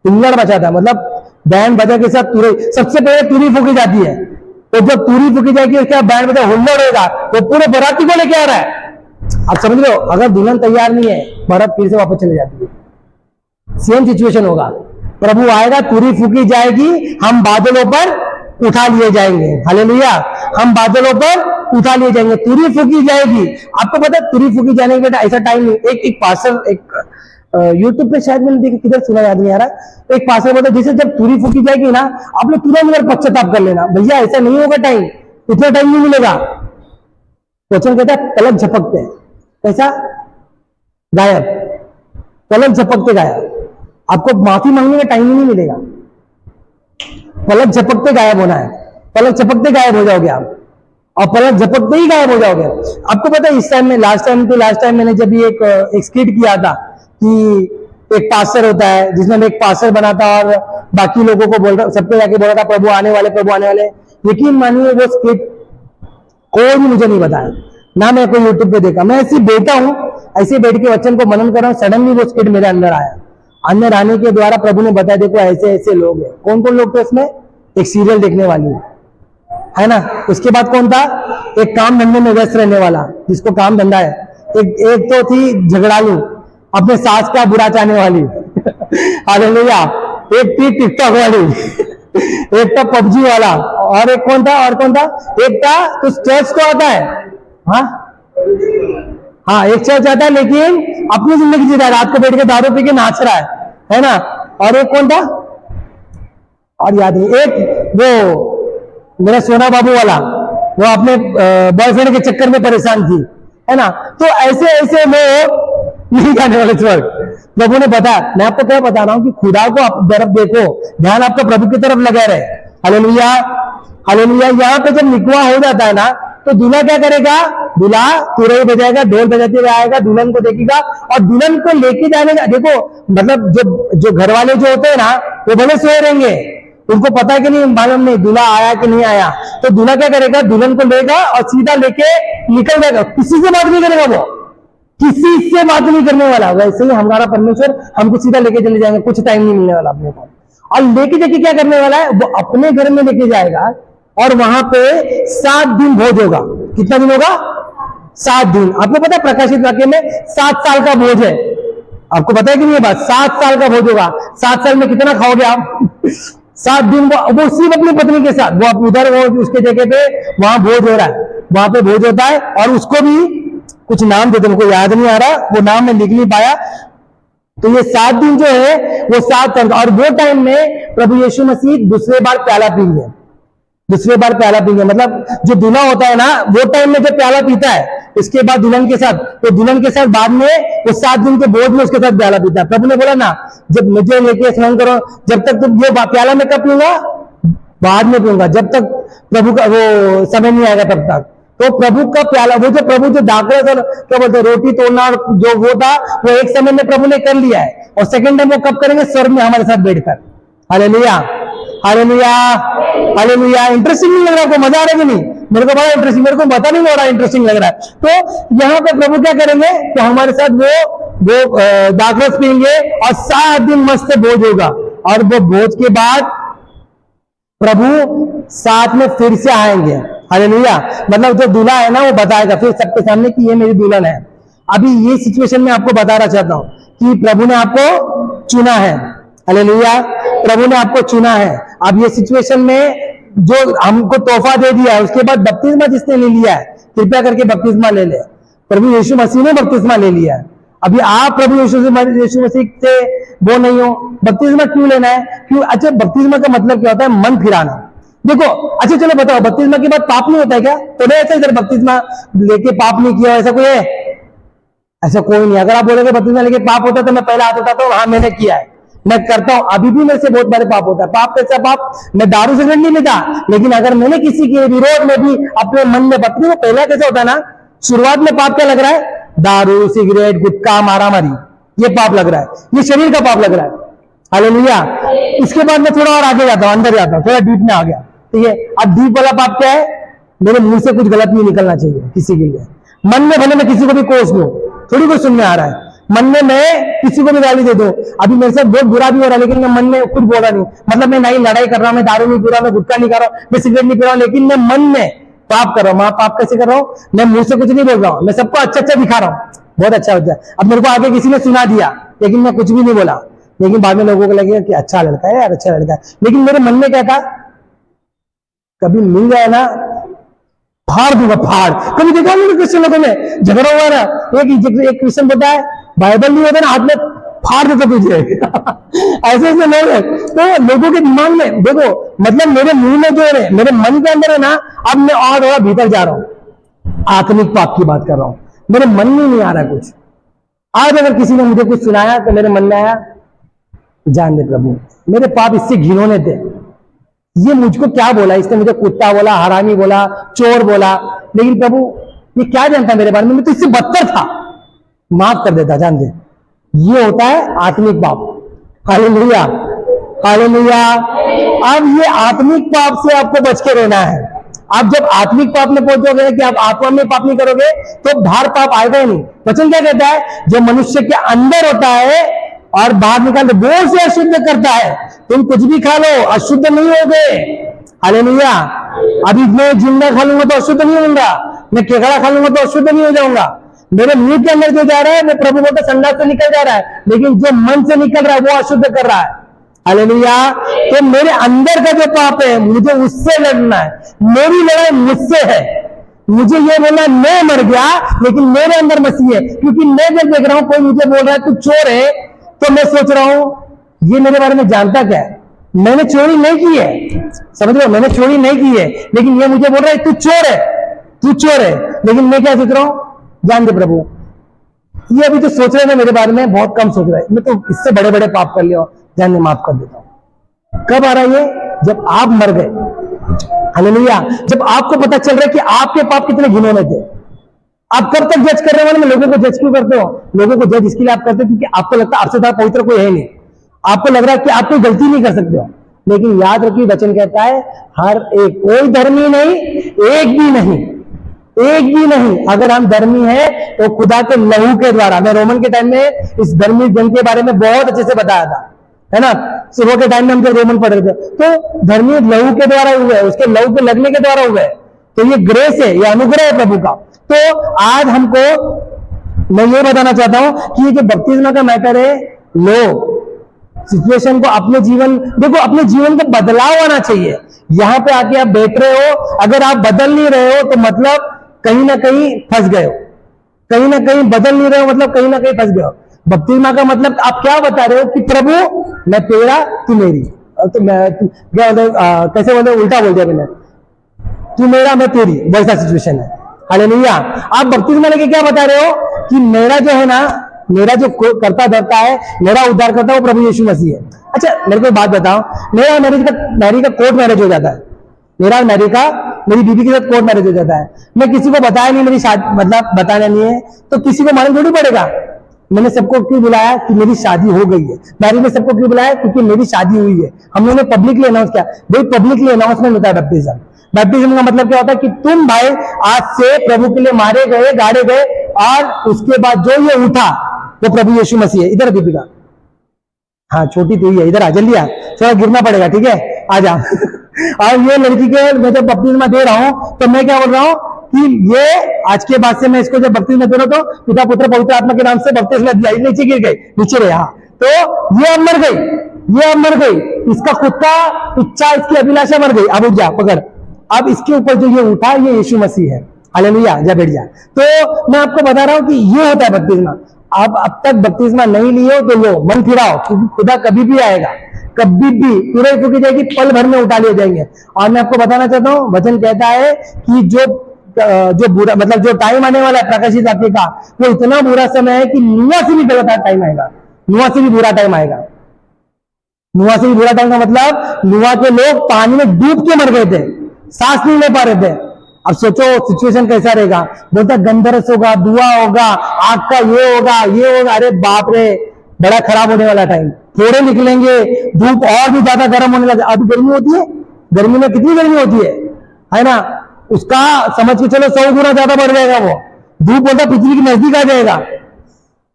हुल्लड़ मचाता है, मतलब बैंड बजा के साथ तुरई, सबसे पहले तुरी फूकी जाती है, तो जब तुरी फूकी जाएगी उसके बाद बैंड बजा हुल्लड़ होगा, वो पूरे बाराती को लेके आ रहा है। आप समझ लो, अगर दुल्हन तैयार नहीं है बारात फिर से वापस चले जाती है। सेम सिचुएशन होगा, प्रभु आएगा, तुरी फूकी जाएगी, हम बादलों पर उठा लिए जाएंगे, हालेलुया, हम बादलों पर उठा लिए जाएंगे, तुरी फूकी जाएगी। आपको पता है तुरी फूकी जाने के ऐसा टाइम नहीं, एक पास्टर, एक यूट्यूब पे शायद मैंने देखा, किधर सुना याद नहीं आ रहा, तो एक पास्टर बोलता जैसे जब तुरी फूकी जाएगी ना, आप लोग तुरंत पश्चाताप कर लेना। भैया ऐसा नहीं होगा, टाइम इतना टाइम नहीं मिलेगा। क्वेश्चन कहता है पलक झपकते, कैसा गायब, पलक झपकते गायब, आपको माफी मांगने का टाइम ही नहीं मिलेगा, पलक झपकते गायब होना है, पलक झपकते गायब हो जाओगे आप, और पलक झपकते ही गायब हो जाओगे। आपको पता है इस टाइम में, लास्ट टाइम मैंने जब ये एक स्किट किया था कि एक पास्टर होता है, जिसमें मैं एक पास्टर बना था और बाकी लोगों को बोल रहा, सबको जाके बोल रहा था प्रभु आने वाले, प्रभु आने वाले। यकीन मानिए वो स्किट कोई भी मुझे नहीं बताया, ना मैं कोई यूट्यूब पे देखा, मैं ऐसे बैठा हूं, ऐसे बैठ के वचन को मनन कर रहा हूं, सडनली वो स्किट मेरे अंदर आया। अंदर आने के द्वारा प्रभु ने बताया देखो ऐसे ऐसे लोग हैं। कौन कौन लोग थे उसमें, एक सीरियल देखने वाली है ना, उसके बाद कौन था, एक काम धंधे में व्यस्त रहने वाला जिसको काम धंधा है, एक तो थी झगड़ालू, अपने सास का बुरा चाहने वाली हालेलुया, एक थी टिकटॉक वाली एक था पबजी वाला, और एक कौन था, एक था तो चर्च को आता है, हाँ एक चर्च आता है लेकिन अपनी जिंदगी जी रहा है, रात को बैठ के दारू पी के नाच रहा है ना। और एक कौन था, और याद नहीं, एक वो मेरा सोना बाबू वाला, वो अपने बॉयफ्रेंड के चक्कर में परेशान थी, है ना। तो ऐसे ऐसे लोग नहीं जाने वाले स्वर्ग। प्रभु ने बताया, मैं आपको क्या बता रहा हूं कि खुदा को आप तरफ देखो, ध्यान आपका प्रभु की तरफ लगा रहे, हालेलुया हालेलुया। यहाँ पे जब निकवा हो जाता है ना, तो दूल्हा क्या करेगा, दूल्हा तुरई बजाएगा, ढोल बजाते हुए आएगा, दुल्हन को देखेगा और दुल्हन को लेके जाने का, देखो मतलब जो घर वाले जो होते हैं ना, वो भले सोए रहेंगे, उनको पता है कि नहीं, मालूम नहीं दूल्हा आया कि नहीं आया, तो दूल्हा क्या करेगा, दुल्हन को लेगा और सीधा लेके निकल जाएगा, किसी से बात नहीं करेगा, वो किसी से बात नहीं करने वाला। वैसे ही हमारा परमेश्वर हमको सीधा लेके चले जाएंगे, कुछ टाइम नहीं मिलने वाला अपने को। और लेके जाके क्या करने वाला है, वो अपने घर में लेके जाएगा और वहां पे 7 दिन भोज होगा। कितना दिन होगा, 7 दिन। आपको पता है प्रकाशित वाक्य में 7 साल का भोज है, आपको पता है कि नहीं ये बात, 7 साल का भोज होगा। 7 साल में कितना खाओगे आप 7 दिन वो सिर्फ अपनी पत्नी के साथ, वो उधर वो उसके जगह पे वहां भोज हो रहा है, वहां पे भोज होता है। और उसको भी कुछ नाम देते, उनको याद नहीं आ रहा, वो नाम मैं लिख नहीं पाया। तो ये 7 दिन जो है वो 7 साल, और वो टाइम में प्रभु यीशु मसीह दूसरे बार प्याला पीएंगे, दूसरे बार प्याला पीएंगे। मतलब जो दूल्हा होता है ना, वो टाइम में जब प्याला पीता है उसके बाद दुल्हन के साथ, तो दुल्हन के साथ बाद में वो 7 दिन के बोझ में उसके साथ प्याला पीता है। प्रभु ने बोला ना, जब मुझे लेके स्नान करो, जब तक तुम ये प्याला मैं कब पीऊंगा, बाद में पीऊंगा, जब तक प्रभु का वो समय नहीं आएगा तब तक। तो प्रभु का प्याला, वो जो प्रभु जो दाखिल क्या बोलते हैं, रोटी तोड़ना जो वो था, वो एक समय में प्रभु ने कर लिया है, और सेकंड टाइम वो कब करेंगे, स्वर्ग में हमारे साथ बैठकर। Hallelujah hallelujah hallelujah. इंटरेस्टिंग नहीं लग रहा आपको, मजा आ रहा है कि नहीं, मेरे को बड़ा इंटरेस्टिंग, मेरे को पता नहीं हो रहा इंटरेस्टिंग लग रहा है। तो यहाँ पे प्रभु क्या करेंगे, तो हमारे साथ वो दाखरस पिएंगे और 7 दिन मस्त भोज होगा। और वो भोज के बाद प्रभु साथ में फिर से आएंगे, हालेलुया। मतलब जो दूल्हा है ना, वो बताएगा फिर सबके सामने कि ये मेरी दुल्हन है। अभी ये सिचुएशन में आपको बताना चाहता हूं कि प्रभु ने आपको चुना है, हालेलुया, प्रभु ने आपको चुना है। अब ये सिचुएशन में जो हमको तोहफा दे दिया है, उसके बाद बपतिस्मा जिसने ले लिया है, कृपया करके बपतिस्मा ले ले। प्रभु यीशु मसीह ने बपतिस्मा ले लिया है। अभी आप प्रभु यीशु मसीह से वो नहीं हो, बपतिस्मा क्यों लेना है, क्यों? अच्छा, बपतिस्मा का मतलब क्या होता है, मन फिराना। देखो, अच्छा चलो बताओ, बपतिस्मा के बाद पाप नहीं होता है क्या? तो नहीं, ऐसा इधर बपतिस्मा लेके पाप नहीं किया, ऐसा कोई है? ऐसा कोई नहीं। अगर आप बोलोगे बपतिस्मा लेके पाप होता है, तो मैं पहला हाथ उठाता हूँ, हाँ मैंने किया है, मैं करता हूं, अभी भी मेरे से बहुत बड़े पाप होता है। पाप कैसा पाप, मैं दारू सिगरेट नहीं लेता, लेकिन अगर मैंने किसी के विरोध में भी अपने मन में पत्नी को, पहला कैसा होता है ना, शुरुआत में पाप क्या लग रहा है, दारू सिगरेट गुटखा मारामारी, ये पाप लग रहा है, ये शरीर का पाप लग रहा है, हालेलुया। इसके बाद मैं थोड़ा और आगे जाता हूँ, अंदर जाता हूँ, थोड़ा डीप में आ गया, ठीक है। अब डीप वाला पाप क्या है? मेरे मुंह से कुछ गलत नहीं निकलना चाहिए किसी के लिए। मन में भले मैं किसी को भी कोस लूं, थोड़ी कुछ सुनने आ रहा है, मन में मैं किसी को भी गाली दे दूं, अभी मेरे साथ बहुत बुरा भी हो रहा है लेकिन मैं मन में कुछ बोला नहीं, मतलब मैं नहीं लड़ाई कर रहा हूं, मैं दारू नहीं पी रहा, मैं गुटखा नहीं खा रहा हूं, मैं सिगरेट नहीं पी रहा हूं, लेकिन मैं मन में पाप कर रहा हूं। मैं पाप कैसे कर रहा हूं? मैं मुंह से कुछ नहीं बोल रहा हूं, मैं सबको अच्छा अच्छा दिखा रहा हूं, बहुत अच्छा होता है। अब मेरे को आगे किसी ने सुना दिया लेकिन मैं कुछ भी नहीं बोला, लेकिन बाद में लोगों को लगेगा कि अच्छा लड़का है यार, अच्छा लड़का है, लेकिन मेरे मन में क्या था? कभी मिल जाए ना फाड़ दूंगा, फाड़। कभी देखा नहीं क्रिश्चियन लोगों में झगड़ा हुआ ना, एक क्रिश्चियन बोलता है बाइबल नहीं होता ना, हाथ में फाड़ देता तुझे ऐसे ऐसे लोग हैं। तो लोगों के दिमाग में देखो, मतलब मेरे मुंह में जो है, मेरे मन के अंदर है ना, अब मैं और थोड़ा भीतर जा रहा हूं, आत्मिक पाप की बात कर रहा हूं, मेरे मन में नहीं आ रहा कुछ। आज अगर किसी ने मुझे कुछ सुनाया तो मेरे मन में आया, जान दे प्रभु, मेरे पाप इससे घिनौने थे, ये मुझको क्या बोला, इसने मुझे कुत्ता बोला, हरामी बोला, चोर बोला, लेकिन प्रभु ये क्या जानता मेरे बारे में, मैं तो इससे बदतर था, माफ कर देता, जान दे। ये होता है आत्मिक पाप। Hallelujah, hallelujah. अब ये आत्मिक पाप से आपको बच के रहना है। आप जब आत्मिक पाप में पहुंचोगे कि आप आत्मा में पाप नहीं करोगे तो बाहर पाप आएगा ही नहीं। वचन क्या कहता है? जो मनुष्य के अंदर होता है और बाहर निकाल दे, वो से अशुद्ध करता है। तुम कुछ भी खा लो, अशुद्ध नहीं होगे। हालेलुया। अभी मैं जिंदा खा लूंगा तो अशुद्ध नहीं होऊंगा, मैं केकड़ा खा लूंगा तो अशुद्ध नहीं हो जाऊंगा। मेरे मुंह के अंदर जो जा रहा है, मैं प्रभु बोलते संडास से निकल जा रहा है, लेकिन जो मन से निकल रहा है वो अशुद्ध कर रहा है। हालेलुया। तो मेरे अंदर का जो पाप है मुझे उससे लड़ना है, मेरी लड़ाई मुझसे है। मुझे ये बोलना मैं मर गया लेकिन मेरे अंदर मसीह है, क्योंकि मैं जब देख रहा हूं कोई मुझे बोल रहा है तू चोर है, तो मैं सोच रहा हूं ये मेरे बारे में जानता क्या है? मैंने चोरी नहीं की है, समझ लो, मैंने चोरी नहीं की है, लेकिन ये मुझे बोल रहा है तू चोर है, तू चोर है। लेकिन मैं क्या सोच रहा हूं? जान दे प्रभु, ये अभी तो सोच रहे हैं मेरे बारे में, बहुत कम सोच रहे हैं, मैं तो इससे बड़े बड़े पाप कर लिया, जान दे माफ कर देता हूं। कब आ रहा है ये? जब आप मर गए। हालेलुया। जब आपको पता चल रहा है कि आपके पाप कितने घिनौने थे। आप कब तक जज करने वाले में लोगों को जज क्यों करते हो? लोगों को जज इसके लिए आप करते हो क्योंकि आपको लगता है आपसे ज्यादा पवित्र कोई है नहीं, आपको लग रहा है कि आप कोई गलती नहीं कर सकते हो। लेकिन याद रखिए, वचन कहता है हर एक, कोई धर्मी नहीं, एक भी नहीं, एक भी नहीं। अगर हम धर्मी हैं तो खुदा के लहू के द्वारा। मैं रोमन के टाइम में इस धर्मी जन के बारे में बहुत अच्छे से बताया था, है ना। सुबह के टाइम में हम जब रोमन पढ़ रहे थे, तो धर्मी लहू के द्वारा हुए, उसके लहू के लगने के द्वारा हुए। तो ये ग्रेस है, ये अनुग्रह है प्रभु का। तो आज हमको मैं ये बताना चाहता हूं कि ये जो बपतिस्मा का मैटर है, लो सिचुएशन को अपने जीवन, देखो अपने जीवन का बदलाव आना चाहिए। यहां पे आके आप बैठ रहे हो, अगर आप बदल नहीं रहे हो तो मतलब कहीं ना कहीं फंस गए हो, कहीं ना कहीं बदल नहीं रहे हो, मतलब कहीं ना कहीं फंस गए हो। बपतिस्मा का मतलब आप क्या बता रहे हो कि प्रभु मैं तेरा, तू मेरी। तो मैं कैसे बोलते, उल्टा बोल दिया मैंने, तू मेरा मैं तेरी, वैसा सिचुएशन है। हालेलुया। आप बपतिस्मा लेके क्या बता रहे हो कि मेरा जो है ना, मेरा जो करता धरता है, मेरा उद्धार करता है वो प्रभु यीशु मसीह है। अच्छा मेरे को बात बताओ, मेरा मैरी का कोर्ट मैरिज हो जाता है, मेरा मैरी का मेरी बीबी के साथ कोर्ट मैरिज हो जाता है, मैं किसी को बताया नहीं, मेरी शादी मतलब बताना नहीं है, तो किसी को मालूम थोड़ी पड़ेगा। मैंने सबको क्यों बुलाया कि मेरी शादी हो गई है। मैरी ने सबको क्यों बुलाया? क्योंकि मेरी शादी हुई है। हम लोगों ने पब्लिकली अनाउंस किया। भाई पब्लिकली अनाउंसमेंट होता है बैप्टिज्म। बैप्टिज्म का मतलब क्या होता है कि तुम भाई आज से प्रभु के लिए मारे गए, गाड़े गए, और उसके बाद जो ये उठा वो प्रभु यीशु मसीह है। इधर दीपिका, हाँ छोटी थी है, इधर आ, जल्दी आ, थोड़ा गिरना पड़ेगा, ठीक है, आ जा। और ये लड़की के मैं जब बपतिस्मा दे रहा हूं तो मैं क्या बोल रहा हूं कि ये आज के बाद से मैं इसको जब बपतिस्मा दे रहा हूं तो पिता पुत्र पवित्र आत्मा के नाम से बपतिस्मा दिया। नीचे गिर गई, नीचे रहे, हाँ, तो ये अब मर गई, ये अब मर गई, इसका खुद का इच्छा, इसकी अभिलाषा मर गई। अब उठ जा, पकड़। अब इसके ऊपर जो ये उठा ये यीशु मसीह है। हालेलुया, जा बैठ जा। तो मैं आपको बता रहा हूं कि ये होता है बपतिस्मा। आप अब तक बपतिस्मा नहीं लिए हो तो लो, मन फिराओ, क्योंकि खुदा कभी भी आएगा, कभी भी पूरे फूकी जाएगी, पल भर में उठा लिए जाएंगे। और मैं आपको बताना चाहता हूं, वचन कहता है कि जो बुरा, मतलब जो टाइम आने वाला है प्रकाशित वाक्य का, वो इतना बुरा समय है कि नुआ से भी गलत टाइम आएगा, नुआ से भी बुरा टाइम आएगा। नुआ से भी बुरा टाइम का मतलब, नुआ के लोग पानी में डूब के मर गए थे, सांस नहीं ले पा रहे थे। अब सोचो सिचुएशन कैसा रहेगा। बोलता गंधरस होगा, धुआं होगा, आग का ये होगा, ये होगा। अरे बाप रे, बड़ा खराब होने वाला टाइम, थोड़े निकलेंगे, धूप और भी ज्यादा गर्म होने लगे। अभी गर्मी होती है, गर्मी में कितनी गर्मी होती है ना, उसका समझ के चलो 100 गुना ज्यादा बढ़ जाएगा। वो धूप बोलता पृथ्वी के नजदीक आ जाएगा।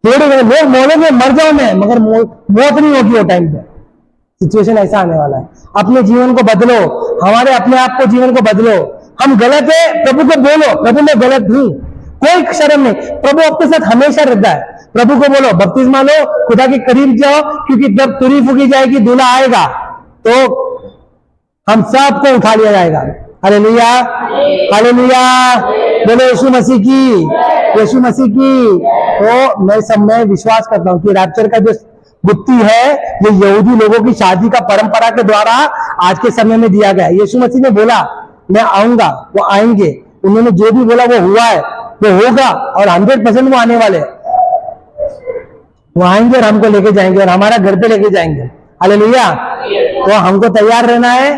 थोड़े लोग बोलेंगे मर जाओ मैं, मगर मौत नहीं होगी वो टाइम पे। सिचुएशन ऐसा आने वाला है। अपने जीवन को बदलो, हमारे अपने आप को जीवन को बदलो। हम गलत है, प्रभु को बोलो, प्रभु मैं गलत हूं, कोई शर्म नहीं, प्रभु आपके साथ हमेशा रहता है। प्रभु को बोलो, बपतिस्मा लो, खुदा के करीब जाओ, क्योंकि जब तुरी फूकी जाएगी, दूल्हा आएगा तो हम सबको उठा लिया जाएगा। हालेलुया, हालेलुया, बोलो यीशु मसीह की, यीशु मसीह की। तो मैं विश्वास करता हूं कि रैप्चर का जो गुत्ती है, ये यहूदी लोगों की शादी का परंपरा के द्वारा आज के समय में दिया गया है। यीशु मसीह ने बोला मैं आऊंगा, वो आएंगे, उन्होंने जो भी बोला वो हुआ है, वो होगा, और 100% वो आने वाले, वो आएंगे और हमको लेके जाएंगे और हमारा घर पे लेके जाएंगे। हालेलुया। तो हमको तैयार रहना है,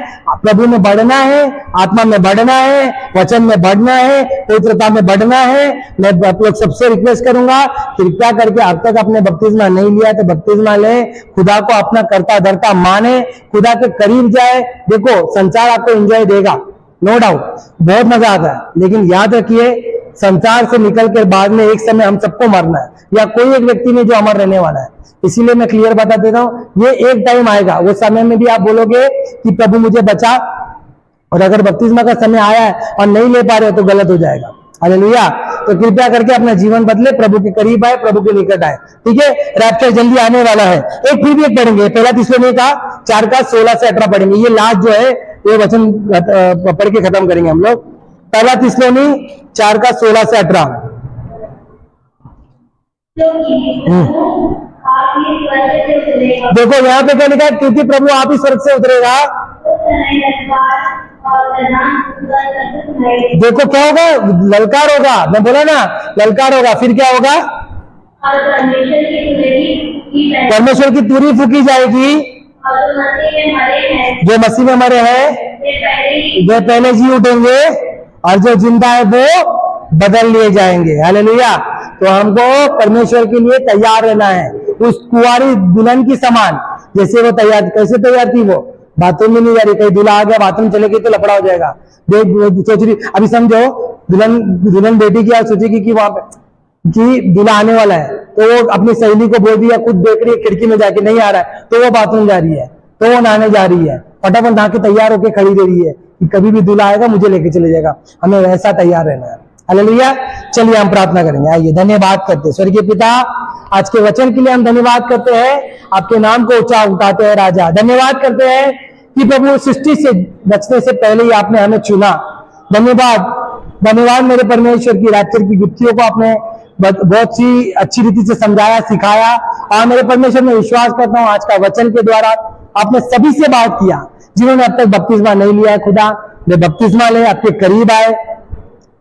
प्रभु में बढ़ना है, आत्मा में बढ़ना है, वचन में बढ़ना है, पवित्रता में बढ़ना है। मैं आप लोग सबसे रिक्वेस्ट करूंगा, कृपया करके अब तक अपने बपतिस्मा नहीं लिया तो बपतिस्मा ले, खुदा को अपना करता धरता माने, खुदा के करीब जाए। देखो संसार आपको एंजॉय देगा, नो डाउट, बहुत मजा आता है, लेकिन याद रखिए संसार से निकल कर बाद में एक समय हम सबको मरना है, या कोई एक व्यक्ति नहीं जो अमर रहने वाला है। इसीलिए मैं क्लियर बता देता हूं, ये एक टाइम आएगा, वो समय में भी आप बोलोगे कि प्रभु मुझे बचा, और अगर बपतिस्मा का समय आया है और नहीं ले पा रहे तो गलत हो जाएगा। हालेलुया। तो कृपया करके अपना जीवन बदले, प्रभु के करीब आए, प्रभु के निकट आए। ठीक है, रैप्चर जल्दी आने वाला है। एक फिर भी एक पढ़ेंगे, पहला थिस्सलुनीका 4 का 16 से 18 पढ़ेंगे। ये लास्ट जो है ये वचन पढ़ के खत्म करेंगे हम लोग। पहला थिस्सलुनी 4 का 16 से 18। देखो यहाँ पे क्या लिखा है, क्योंकि प्रभु आप ही स्वर्ग से उतरेगा। देखो क्या होगा, ललकार होगा, मैं बोला ना ललकार होगा, फिर क्या होगा, परमेश्वर की तुरी फूकी जाएगी, जो मसीह में मरे हैं वे पहले जी उठेंगे, और जो जिंदा है वो बदल लिए जाएंगे। हालेलुया। तो हमको परमेश्वर के लिए तैयार रहना है, उस कुंवारी दुल्हन की समान। जैसे वो तैयार, कैसे तैयार थी, वो बाथरूम में नहीं जा रही, कहीं दूल्हा आ गया बाथरूम चले गई तो लफड़ा हो जाएगा। सोच रही, अभी समझो दुल्हन बेटी की सोचेगी कि वहां पे कि दूल्हा आने वाला है, तो वो अपनी सहेली को बोल दिया, खुद देख रही है खिड़की में जाके नहीं आ रहा है, तो वो बाथरूम जा रही है, तो वो नहाने जा रही है, फटाफट नहा के तैयार होकर खड़ी दे रही है कि कभी भी दूल्हा आएगा मुझे लेके चले जाएगा। हमें वैसा तैयार रहना है। हालेलुया। चलिए हम प्रार्थना करेंगे। आइए धन्यवाद करते हैं स्वर्गीय पिता, आज के वचन के लिए हम धन्यवाद करते हैं, आपके नाम को ऊंचा उठाते हैं राजा। धन्यवाद करते हैं कि प्रभु सृष्टि से बचने से पहले ही आपने हमें चुना। धन्यवाद, धन्यवाद मेरे परमेश्वर की रैप्चर की गुत्थियों को आपने बहुत सी अच्छी रीति से समझाया, सिखाया। और मेरे परमेश्वर में विश्वास करता हूँ आज का वचन के द्वारा आपने सभी से बात किया जिन्होंने अब तक बपतिस्मा नहीं लिया है। खुदा वे बपतिस्मा ले, आपके करीब आए,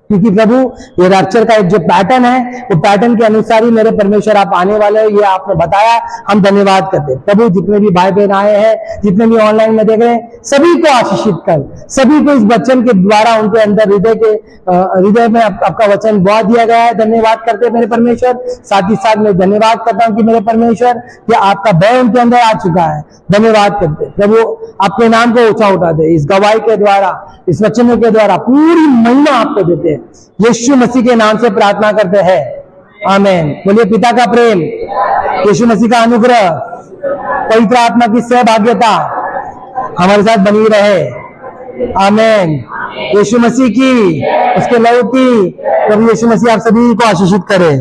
क्योंकि प्रभु ये रैप्चर का एक जो पैटर्न है, वो पैटर्न के अनुसार ही मेरे परमेश्वर आप आने वाले हो, ये आपने बताया। हम धन्यवाद करते हैं प्रभु। जितने भी भाई बहन आए हैं, जितने भी ऑनलाइन में देख रहे हैं, सभी को आशीषित कर, सभी को इस वचन के द्वारा उनके अंदर हृदय में आपका वचन बहा दिया गया है। धन्यवाद करते हैं मेरे परमेश्वर। साथ ही साथ मैं धन्यवाद करता हूँ कि मेरे परमेश्वर कि आपका भय उनके अंदर आ चुका है। धन्यवाद करते हैं प्रभु, आपके नाम को ऊंचा उठा दे, इस गवाही के द्वारा, इस वचनों के द्वारा पूरी महिमा आपको देते हैं। यीशु मसीह के नाम से प्रार्थना करते हैं, आमीन। बोलिए पिता का प्रेम, यीशु मसीह का अनुग्रह, पवित्र आत्मा की सहभागिता हमारे साथ बनी रहे, आमीन। यीशु मसीह की, उसके लहू की, प्रभु यीशु मसीह आप सभी को आशीषित करे।